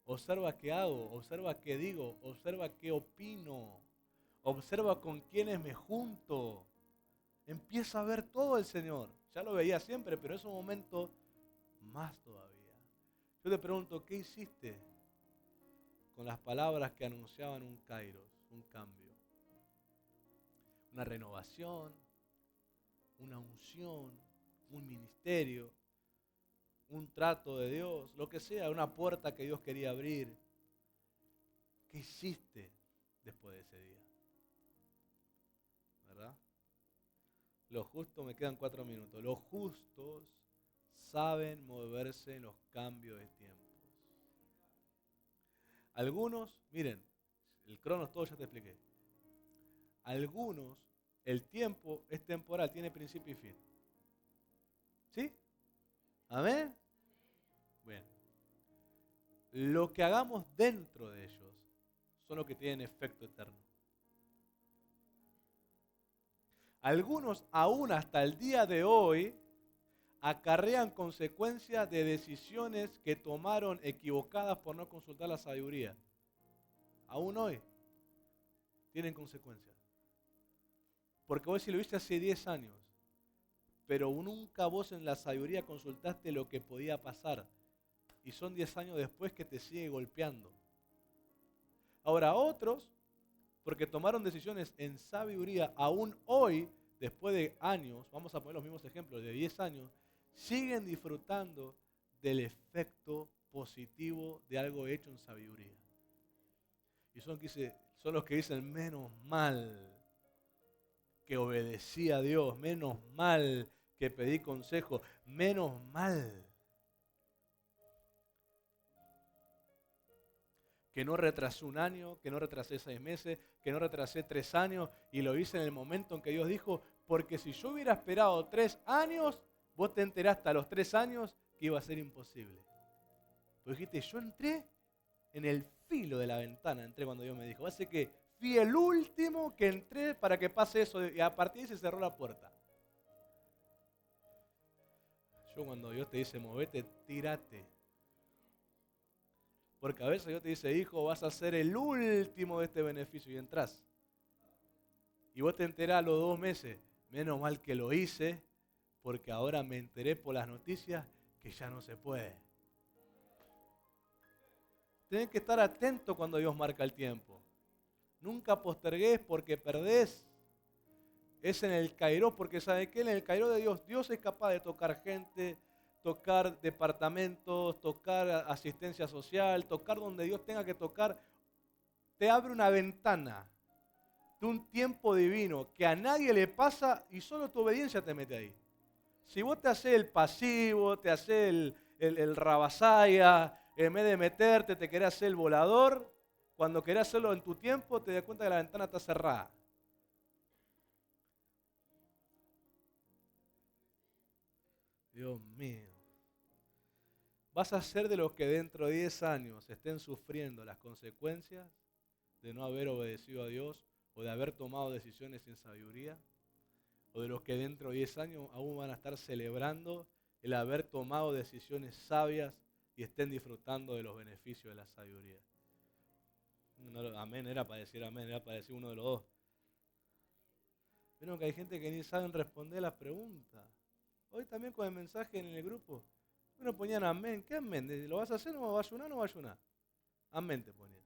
observa qué hago, observa qué digo, observa qué opino, observa con quiénes me junto. Empieza a ver todo el Señor. Ya lo veía siempre, pero es un momento más todavía. Yo te pregunto, ¿qué hiciste con las palabras que anunciaban un kairos, un cambio? Una renovación, una unción, un ministerio, un trato de Dios, lo que sea, una puerta que Dios quería abrir. ¿Qué hiciste después de ese día? ¿Verdad? Los justos, me quedan 4 minutos, los justos saben moverse en los cambios de tiempos. Algunos, miren, el cronos todo ya te expliqué. Algunos, el tiempo es temporal, tiene principio y fin. ¿Sí? ¿Amén? Bien. Lo que hagamos dentro de ellos son los que tienen efecto eterno. Algunos, aún hasta el día de hoy, acarrean consecuencias de decisiones que tomaron equivocadas por no consultar la sabiduría. Aún hoy tienen consecuencias. Porque vos si lo viste hace 10 años, pero nunca vos en la sabiduría consultaste lo que podía pasar. Y son 10 años después que te sigue golpeando. Ahora otros, porque tomaron decisiones en sabiduría, aún hoy, después de años, vamos a poner los mismos ejemplos, de 10 años, siguen disfrutando del efecto positivo de algo hecho en sabiduría. Y son los que dicen, menos mal que obedecí a Dios, menos mal que pedí consejo, menos mal que no retrasé un año, que no retrasé 6 meses, que no retrasé 3 años y lo hice en el momento en que Dios dijo, porque si yo hubiera esperado 3 años, vos te enteraste a los 3 años que iba a ser imposible. Pues dijiste, yo entré en el filo de la ventana, entré cuando Dios me dijo, así que fui el último que entré para que pase eso y a partir de ahí se cerró la puerta. Yo cuando Dios te dice, movete, tírate. Porque a veces Dios te dice, hijo, vas a ser el último de este beneficio y entras. Y vos te enterás a los 2 meses, menos mal que lo hice, porque ahora me enteré por las noticias que ya no se puede. Tenés que estar atento cuando Dios marca el tiempo. Nunca postergués porque perdés. Es en el Kairos, porque ¿sabe qué? En el Kairos de Dios, Dios es capaz de tocar gente, tocar departamentos, tocar asistencia social, tocar donde Dios tenga que tocar. Te abre una ventana de un tiempo divino que a nadie le pasa y solo tu obediencia te mete ahí. Si vos te haces el pasivo, te haces el rabasaya, en vez de meterte te querés hacer el volador, cuando querés hacerlo en tu tiempo te das cuenta que la ventana está cerrada. Dios mío. Vas a ser de los que dentro de 10 años estén sufriendo las consecuencias de no haber obedecido a Dios o de haber tomado decisiones sin sabiduría. o de los que dentro de 10 años aún van a estar celebrando el haber tomado decisiones sabias y estén disfrutando de los beneficios de la sabiduría. Amén era para decir amén, era para decir uno de los dos. Vieron que hay gente que ni saben responder las preguntas. Hoy también con el mensaje en el grupo, uno ponían amén. ¿Qué amén? ¿Lo vas a hacer o vas a ayunar o no vas a ayunar? Amén te ponían.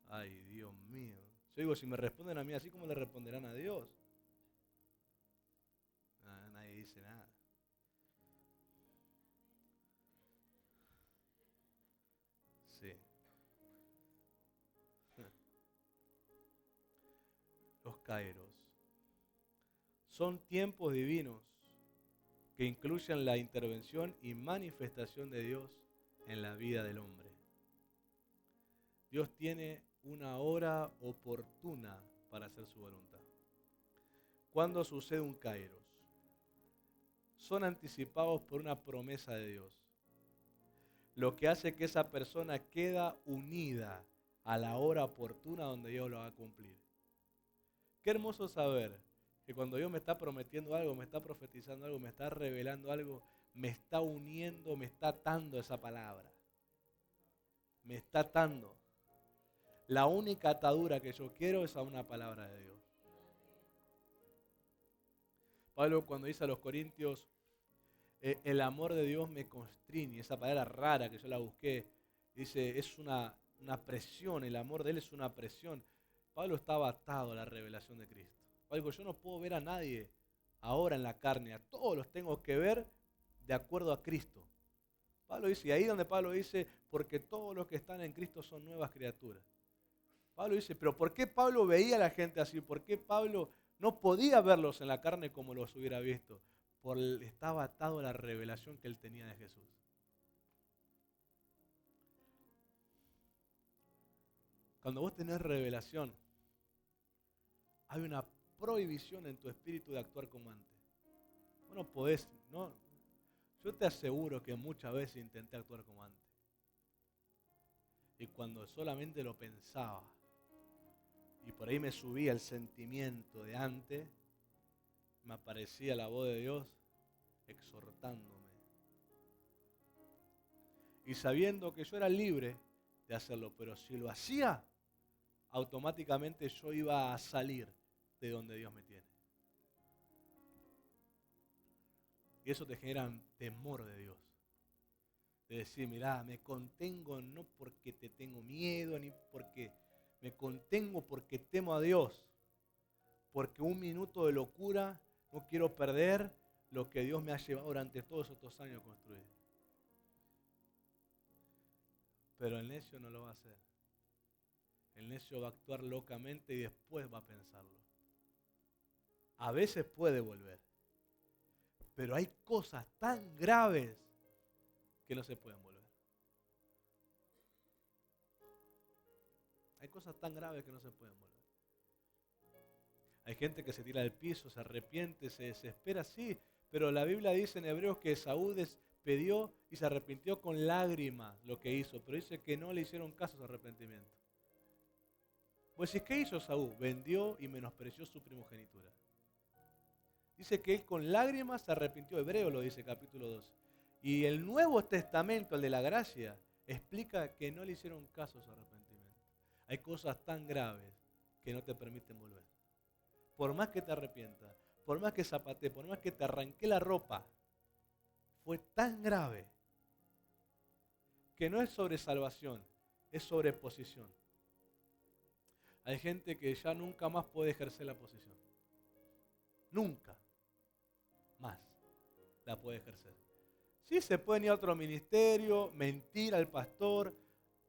Ay, Dios mío. Yo digo, si me responden a mí así, ¿cómo le responderán a Dios? Nadie dice nada. Sí. Los kairos son tiempos divinos que incluyen la intervención y manifestación de Dios en la vida del hombre. Dios tiene una hora oportuna para hacer su voluntad. ¿Cuándo sucede un kairos? Son anticipados por una promesa de Dios, lo que hace que esa persona queda unida a la hora oportuna donde Dios lo va a cumplir. Qué hermoso saber que cuando Dios me está prometiendo algo, me está profetizando algo, me está revelando algo, me está uniendo, me está atando esa palabra. Me está atando. La única atadura que yo quiero es a una palabra de Dios. Pablo cuando dice a los corintios, el amor de Dios me constriñe, esa palabra rara que yo la busqué, dice, es una presión, el amor de Él es una presión. Pablo estaba atado a la revelación de Cristo. Pablo dijo, yo no puedo ver a nadie ahora en la carne, a todos los tengo que ver de acuerdo a Cristo. Pablo dice, y ahí donde Pablo dice, porque todos los que están en Cristo son nuevas criaturas. Pablo dice, pero ¿por qué Pablo veía a la gente así? ¿Por qué Pablo no podía verlos en la carne como los hubiera visto? Porque estaba atado a la revelación que él tenía de Jesús. Cuando vos tenés revelación, hay una prohibición en tu espíritu de actuar como antes. Vos no podés, no. Yo te aseguro que muchas veces intenté actuar como antes. Y cuando solamente lo pensaba, y por ahí me subía el sentimiento de antes, me aparecía la voz de Dios exhortándome. Y sabiendo que yo era libre de hacerlo, pero si lo hacía, automáticamente yo iba a salir de donde Dios me tiene. Y eso te genera temor de Dios. De decir, mirá, me contengo no porque te tengo miedo, ni porque me contengo porque temo a Dios. Porque un minuto de locura no quiero perder lo que Dios me ha llevado durante todos estos años a construir. Pero el necio no lo va a hacer. El necio va a actuar locamente y después va a pensarlo. A veces puede volver. Pero hay cosas tan graves que no se pueden volver. Hay cosas tan graves que no se pueden volver. Hay gente que se tira al piso, se arrepiente, se desespera, sí, pero la Biblia dice en Hebreos que Esaú pidió y se arrepintió con lágrimas lo que hizo, pero dice que no le hicieron caso a su arrepentimiento. Pues ¿qué hizo Esaú? Vendió y menospreció su primogenitura. Dice que él con lágrimas se arrepintió, Hebreo lo dice capítulo 2. Y el Nuevo Testamento, el de la gracia, explica que no le hicieron caso a su arrepentimiento. Hay cosas tan graves que no te permiten volver. Por más que te arrepientas, por más que zapatees, por más que te arranqué la ropa, fue tan grave que no es sobre salvación, es sobre posición. Hay gente que ya nunca más puede ejercer la posición. Nunca más la puede ejercer. Sí, se pueden ir a otro ministerio, mentir al pastor,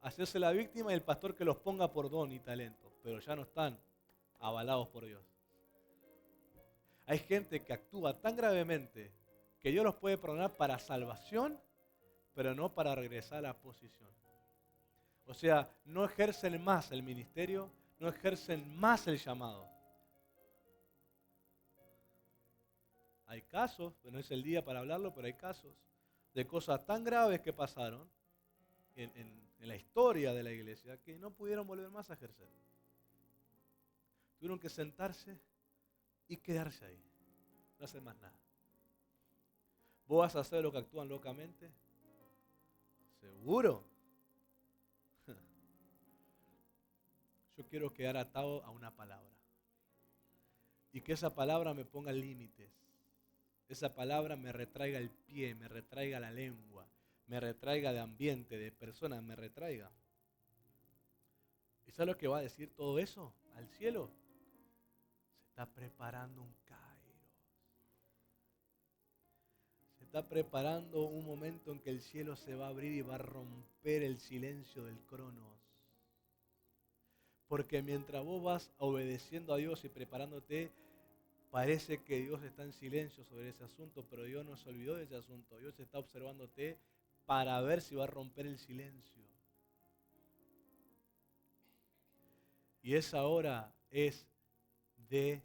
hacerse la víctima y el pastor que los ponga por don y talento, pero ya no están avalados por Dios. Hay gente que actúa tan gravemente que Dios los puede perdonar para salvación, pero no para regresar a la posición. O sea, no ejercen más el ministerio, no ejercen más el llamado. Hay casos, no es el día para hablarlo, pero hay casos de cosas tan graves que pasaron en la historia de la iglesia que no pudieron volver más a ejercer. Tuvieron que sentarse y quedarse ahí. No hacer más nada. ¿Vos vas a hacer lo que actúan locamente? ¿Seguro? Yo quiero quedar atado a una palabra. Y que esa palabra me ponga límites. Esa palabra me retraiga el pie, me retraiga la lengua, me retraiga de ambiente, de personas, me retraiga. ¿Y sabes lo que va a decir todo eso al cielo? Se está preparando un Kairos. Se está preparando un momento en que el cielo se va a abrir y va a romper el silencio del Cronos. Porque mientras vos vas obedeciendo a Dios y preparándote, parece que Dios está en silencio sobre ese asunto, pero Dios no se olvidó de ese asunto. Dios está observándote para ver si va a romper el silencio. Y esa hora es de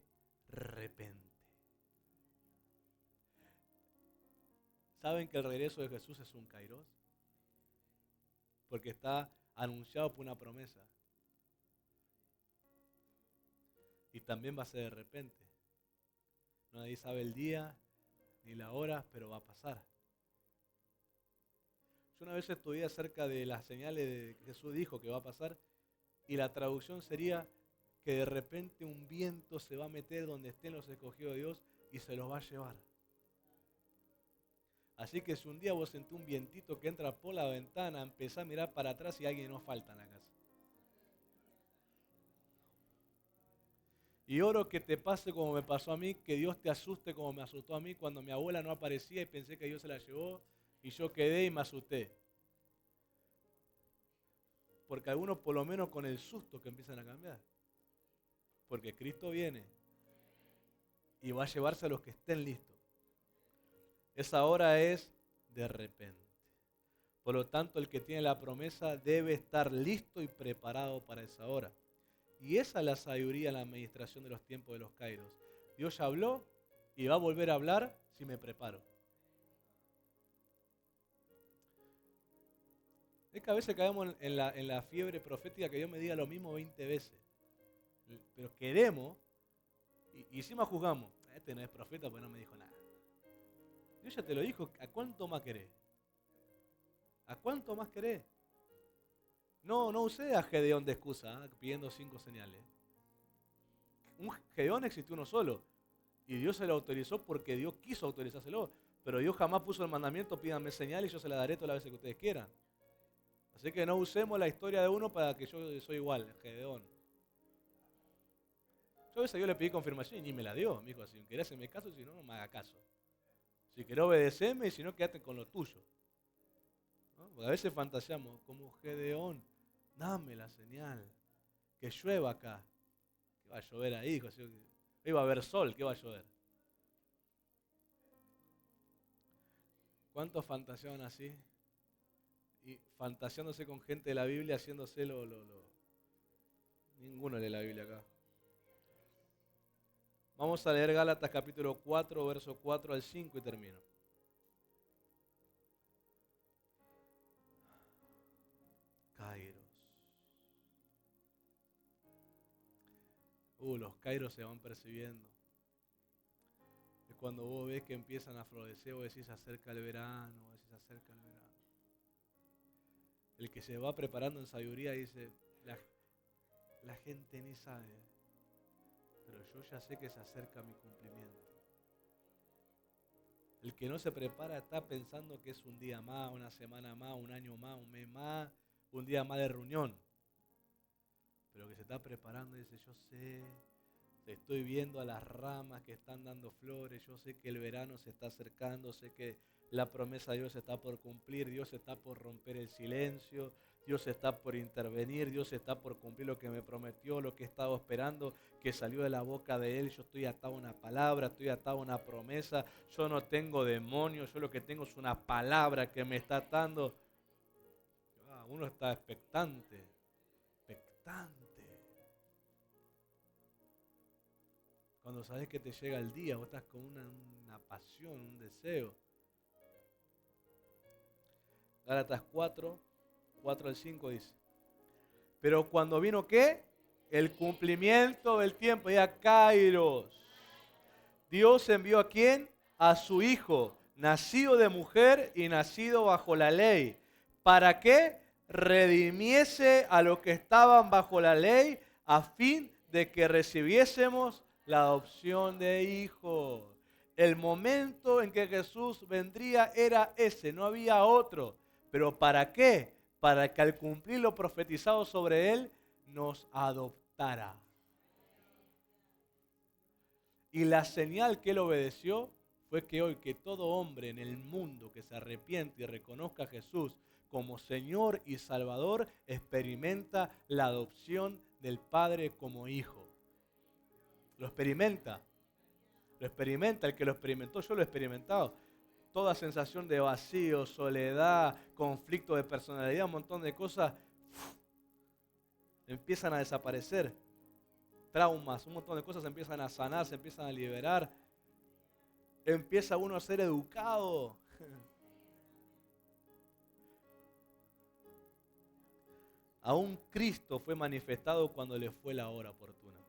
repente. ¿Saben que el regreso de Jesús es un Kairos? Porque está anunciado por una promesa. Y también va a ser de repente. Nadie sabe el día ni la hora, pero va a pasar. Yo una vez estudié acerca de las señales de que Jesús dijo que va a pasar, y la traducción sería que de repente un viento se va a meter donde estén los escogidos de Dios y se los va a llevar. Así que si un día vos sentís un vientito que entra por la ventana, empezá a mirar para atrás y alguien no falta en la casa. Y oro que te pase como me pasó a mí, que Dios te asuste como me asustó a mí cuando mi abuela no aparecía y pensé que Dios se la llevó y yo quedé y me asusté. Porque algunos por lo menos con el susto que empiezan a cambiar. Porque Cristo viene y va a llevarse a los que estén listos. Esa hora es de repente. Por lo tanto, el que tiene la promesa debe estar listo y preparado para esa hora. Y esa es la sabiduría en la administración de los tiempos de los Kairos. Dios ya habló y va a volver a hablar si me preparo. Es que a veces caemos en la fiebre profética que Dios me diga lo mismo 20 veces. Pero queremos y encima juzgamos. Este no es profeta porque no me dijo nada. Dios ya te lo dijo, ¿a cuánto más querés? ¿A cuánto más querés? No usé a Gedeón de excusa, pidiendo 5 señales. Un Gedeón existió uno solo. Y Dios se lo autorizó porque Dios quiso autorizárselo. Pero Dios jamás puso el mandamiento, pídanme señales y yo se la daré todas las veces que ustedes quieran. Así que no usemos la historia de uno para que yo soy igual, Gedeón. Yo a veces yo le pedí confirmación y ni me la dio. Me dijo, si querés hacerme caso, si no, no me haga caso. Si querés obedecerme y si no, quédate con lo tuyo. ¿No? Porque a veces fantaseamos como Gedeón. Dame la señal, que llueva acá. Que va a llover ahí, hijo. Hoy va a haber sol, ¿qué va a llover? ¿Cuántos fantaseaban así? Y fantaseándose con gente de la Biblia, haciéndose Ninguno lee la Biblia acá. Vamos a leer Gálatas capítulo 4, verso 4 al 5 y termino. Kairos. Los Kairos se van percibiendo. Es cuando vos ves que empiezan a florecer, vos decís, se acerca el verano, vos decís, se acerca el verano. El que se va preparando en sabiduría dice, la gente ni sabe, pero yo ya sé que se acerca mi cumplimiento. El que no se prepara está pensando que es un día más, una semana más, un año más, un mes más, un día más de reunión. Pero que se está preparando y dice, yo sé, estoy viendo a las ramas que están dando flores, yo sé que el verano se está acercando, sé que la promesa de Dios está por cumplir, Dios está por romper el silencio, Dios está por intervenir, Dios está por cumplir lo que me prometió, lo que he estado esperando, que salió de la boca de Él. Yo estoy atado a una palabra, estoy atado a una promesa, yo no tengo demonios, yo lo que tengo es una palabra que me está atando. Uno está expectante. Cuando sabes que te llega el día, vos estás con una pasión, un deseo. Gálatas 4 al 5 dice. Pero cuando vino ¿qué? El cumplimiento del tiempo, ya Kairos. Dios envió ¿a quién? A su Hijo, nacido de mujer y nacido bajo la ley. ¿Para qué? Redimiese a los que estaban bajo la ley a fin de que recibiésemos la adopción de hijos. El momento en que Jesús vendría era ese, no había otro. ¿Pero para qué? Para que al cumplir lo profetizado sobre él, nos adoptara. Y la señal que él obedeció fue que hoy que todo hombre en el mundo que se arrepiente y reconozca a Jesús como Señor y Salvador, experimenta la adopción del Padre como hijo. Lo experimenta. Lo experimenta. El que lo experimentó, yo lo he experimentado. Toda sensación de vacío, soledad, conflicto de personalidad, un montón de cosas empiezan a desaparecer. Traumas, un montón de cosas se empiezan a sanar, se empiezan a liberar. Empieza uno a ser educado. Aún Cristo fue manifestado cuando le fue la hora oportuna.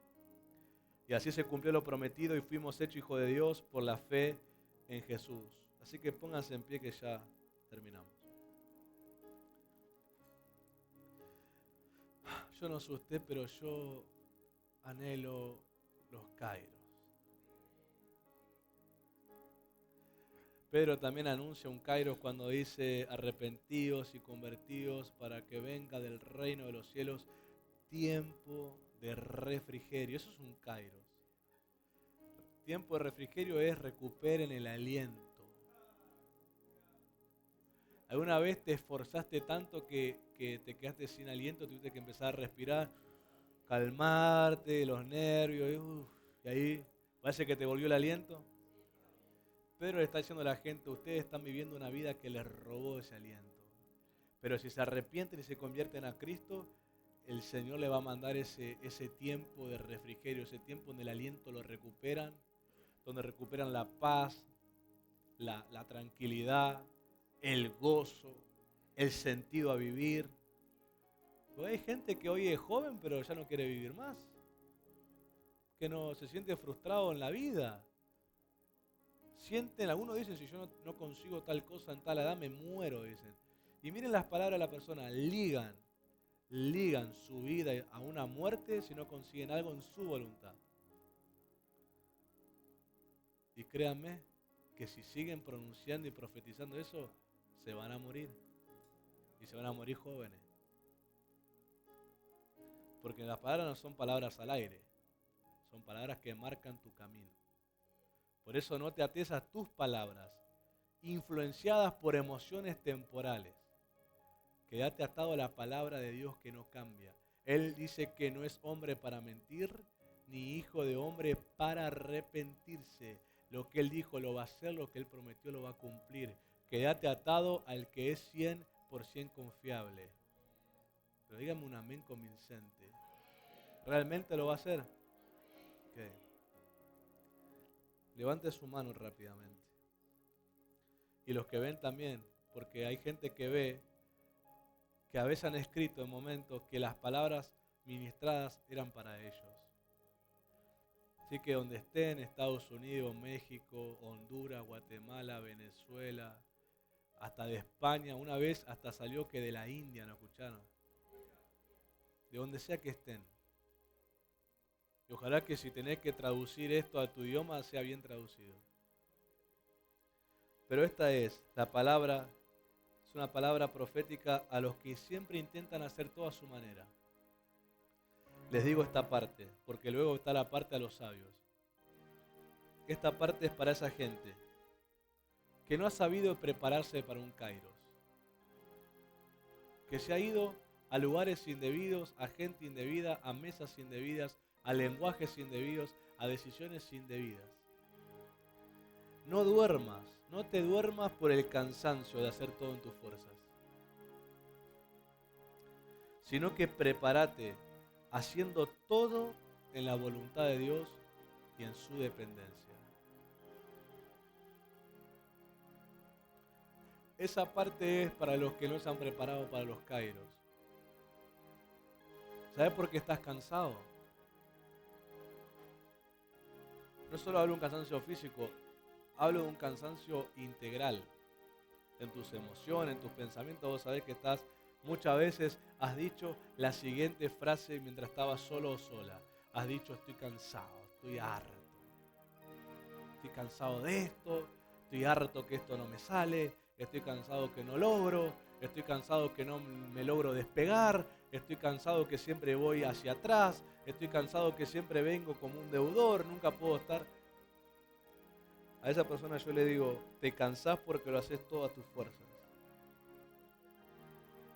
Y así se cumplió lo prometido y fuimos hechos hijos de Dios por la fe en Jesús. Así que pónganse en pie que ya terminamos. Yo no sé usted, pero yo anhelo los kairos. Pedro también anuncia un kairos cuando dice arrepentidos y convertidos para que venga del reino de los cielos tiempo de refrigerio. Eso es un kairos. Tiempo de refrigerio es recuperen el aliento. ¿Alguna vez te esforzaste tanto que te quedaste sin aliento, tuviste que empezar a respirar, calmarte, los nervios, y ahí parece que te volvió el aliento? Pedro le está diciendo a la gente, ustedes están viviendo una vida que les robó ese aliento. Pero si se arrepienten y se convierten a Cristo, el Señor le va a mandar ese tiempo de refrigerio, ese tiempo donde el aliento lo recuperan, donde recuperan la paz, la tranquilidad, el gozo, el sentido a vivir. Porque hay gente que hoy es joven pero ya no quiere vivir más, que no se siente frustrado en la vida. Algunos dicen, si yo no consigo tal cosa en tal edad, me muero, dicen. Y miren las palabras de la persona, ligan su vida a una muerte si no consiguen algo en su voluntad. Y créanme que si siguen pronunciando y profetizando eso, se van a morir. Y se van a morir jóvenes. Porque las palabras no son palabras al aire, son palabras que marcan tu camino. Por eso no te ates a tus palabras, influenciadas por emociones temporales. Quédate atado a la palabra de Dios que no cambia. Él dice que no es hombre para mentir, ni hijo de hombre para arrepentirse. Lo que Él dijo lo va a hacer, lo que Él prometió lo va a cumplir. Quédate atado al que es 100% confiable. Pero dígame un amén convincente. ¿Realmente lo va a hacer? Okay. Levante su mano rápidamente. Y los que ven también, porque hay gente que ve que a veces han escrito en momentos que las palabras ministradas eran para ellos. Así que donde estén, Estados Unidos, México, Honduras, Guatemala, Venezuela, hasta de España, una vez hasta salió que de la India, ¿no escucharon? De donde sea que estén. Y ojalá que si tenés que traducir esto a tu idioma sea bien traducido. Pero esta es la palabra, es una palabra profética a los que siempre intentan hacer todo a su manera. Les digo esta parte, porque luego está la parte a los sabios. Esta parte es para esa gente que no ha sabido prepararse para un kairos, que se ha ido a lugares indebidos, a gente indebida, a mesas indebidas, a lenguajes indebidos, a decisiones indebidas. No duermas, no te duermas por el cansancio de hacer todo en tus fuerzas, sino que prepárate haciendo todo en la voluntad de Dios y en su dependencia. Esa parte es para los que no se han preparado para los kairos. ¿Sabes por qué estás cansado? no solo hablo de un cansancio físico, hablo de un cansancio integral. En tus emociones, en tus pensamientos, vos sabés que estás, muchas veces has dicho la siguiente frase mientras estabas solo o sola. Has dicho, estoy cansado, estoy harto. Estoy cansado de esto, estoy harto que esto no me sale, estoy cansado que no logro, estoy cansado que no me logro despegar, estoy cansado que siempre voy hacia atrás, estoy cansado que siempre vengo como un deudor, nunca puedo estar. A esa persona yo le digo, te cansás porque lo haces todo a tus fuerzas.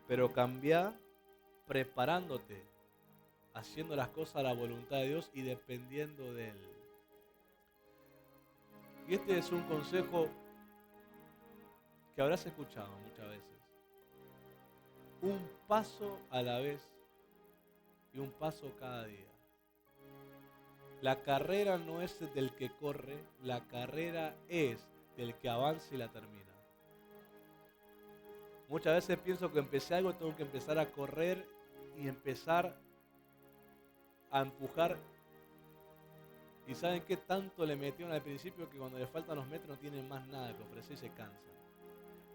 Pero cambia preparándote, haciendo las cosas a la voluntad de Dios y dependiendo de Él. Y este es un consejo que habrás escuchado muchas veces. Un paso a la vez y un paso cada día. La carrera no es del que corre, la carrera es del que avanza y la termina. Muchas veces pienso que empecé algo, tengo que empezar a correr y empezar a empujar. Y ¿saben qué tanto le metieron al principio? Que cuando le faltan los metros no tienen más nada que ofrecer y se cansan.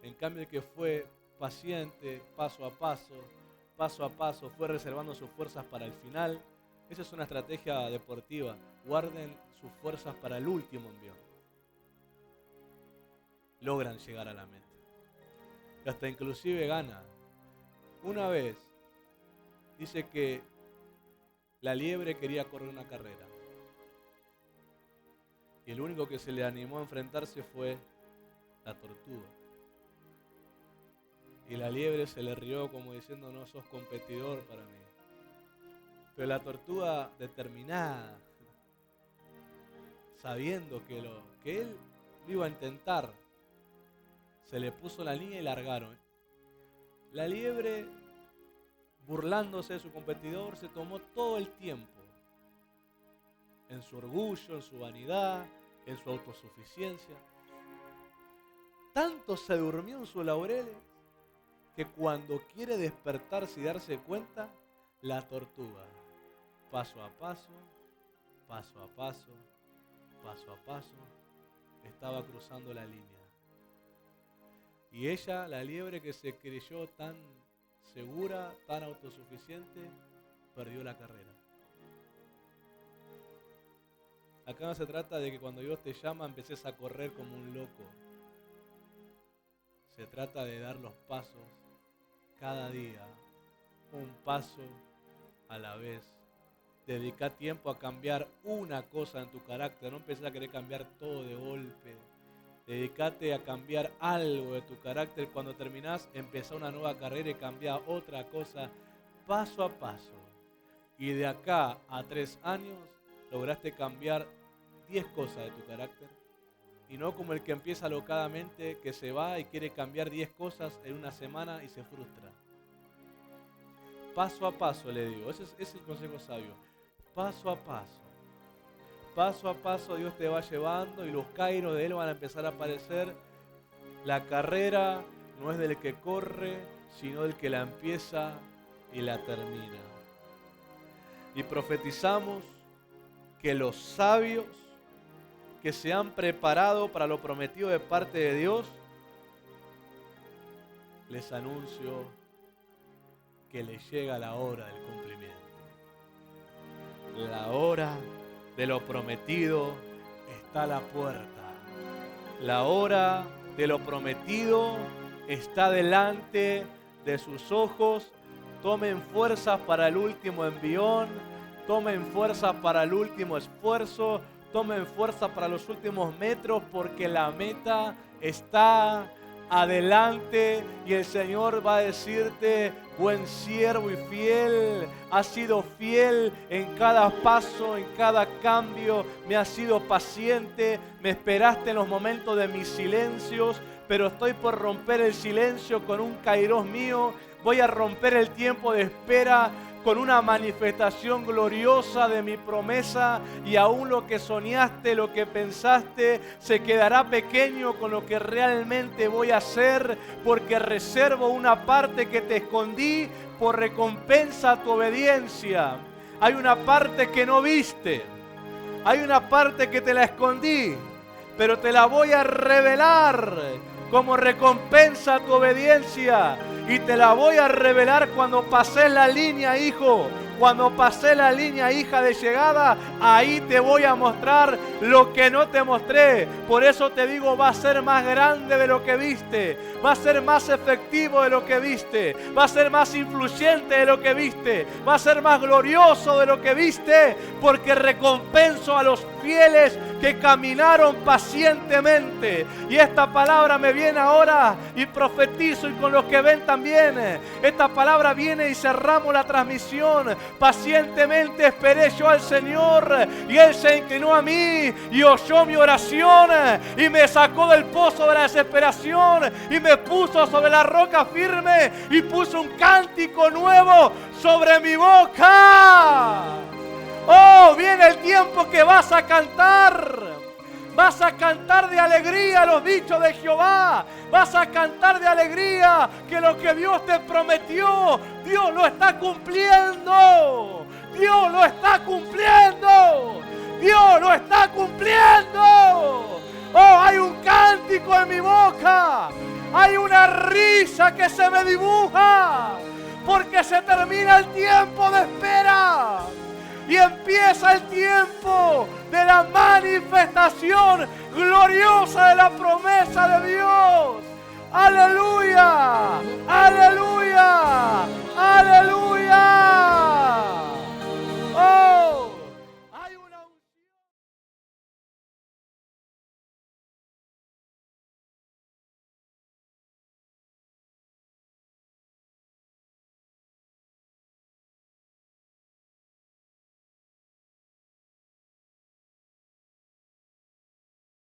En cambio el que fue paciente, paso a paso, fue reservando sus fuerzas para el final. Esa es una estrategia deportiva. Guarden sus fuerzas para el último envión. Logran llegar a la meta. Y hasta inclusive gana. Una vez dice que la liebre quería correr una carrera. Y el único que se le animó a enfrentarse fue la tortuga. Y la liebre se le rió como diciendo, no sos competidor para mí. Pero la tortuga determinada, sabiendo que él lo iba a intentar, se le puso la línea y largaron. La liebre, burlándose de su competidor, se tomó todo el tiempo en su orgullo, en su vanidad, en su autosuficiencia. Tanto se durmió en sus laureles que cuando quiere despertarse y darse cuenta, la tortuga, paso a paso, estaba cruzando la línea. Y ella, la liebre que se creyó tan segura, tan autosuficiente, perdió la carrera. Acá no se trata de que cuando Dios te llama empeces a correr como un loco. Se trata de dar los pasos cada día, un paso a la vez. Dedica tiempo a cambiar una cosa en tu carácter, no empieces a querer cambiar todo de golpe. Dedícate a cambiar algo de tu carácter. Cuando terminás, empezá una nueva carrera y cambia otra cosa paso a paso. Y de acá a 3 años lograste cambiar 10 cosas de tu carácter. Y no como el que empieza alocadamente, que se va y quiere cambiar 10 cosas en una semana y se frustra. Paso a paso, le digo. Ese es el consejo sabio. Paso a paso. Paso a paso Dios te va llevando y los kairos de Él van a empezar a aparecer. La carrera no es del que corre, sino del que la empieza y la termina. Y profetizamos que los sabios que se han preparado para lo prometido de parte de Dios, les anuncio que les llega la hora del cumplimiento. La hora de lo prometido está a la puerta. La hora de lo prometido está delante de sus ojos. Tomen fuerzas para el último envión. Tomen fuerzas para el último esfuerzo. Tomen fuerza para los últimos metros porque la meta está adelante y el Señor va a decirte, buen siervo y fiel, has sido fiel en cada paso, en cada cambio, me has sido paciente, me esperaste en los momentos de mis silencios, pero estoy por romper el silencio con un kairos mío, voy a romper el tiempo de espera con una manifestación gloriosa de mi promesa y aún lo que soñaste, lo que pensaste, se quedará pequeño con lo que realmente voy a hacer, porque reservo una parte que te escondí por recompensa a tu obediencia. Hay una parte que no viste, Hay una parte que te la escondí, pero te la voy a revelar como recompensa a tu obediencia. Y te la voy a revelar cuando pases la línea, hijo. Cuando pasé la línea, hija, de llegada, ahí te voy a mostrar lo que no te mostré. Por eso te digo, va a ser más grande de lo que viste. Va a ser más efectivo de lo que viste. Va a ser más influyente de lo que viste. Va a ser más glorioso de lo que viste. Porque recompenso a los fieles que caminaron pacientemente. Y esta palabra me viene ahora y profetizo, y con los que ven también. Esta palabra viene y cerramos la transmisión. Pacientemente esperé yo al Señor, y Él se inclinó a mí y oyó mi oración y me sacó del pozo de la desesperación y me puso sobre la roca firme y puso un cántico nuevo sobre mi boca. Oh, viene el tiempo que vas a cantar. Vas a cantar de alegría los dichos de Jehová. Vas a cantar de alegría que lo que Dios te prometió, Dios lo está cumpliendo. Dios lo está cumpliendo. Dios lo está cumpliendo. Oh, hay un cántico en mi boca. Hay una risa que se me dibuja. Porque se termina el tiempo de espera. Y empieza el tiempo de la manifestación gloriosa de la promesa de Dios. ¡Aleluya! ¡Aleluya! ¡Aleluya!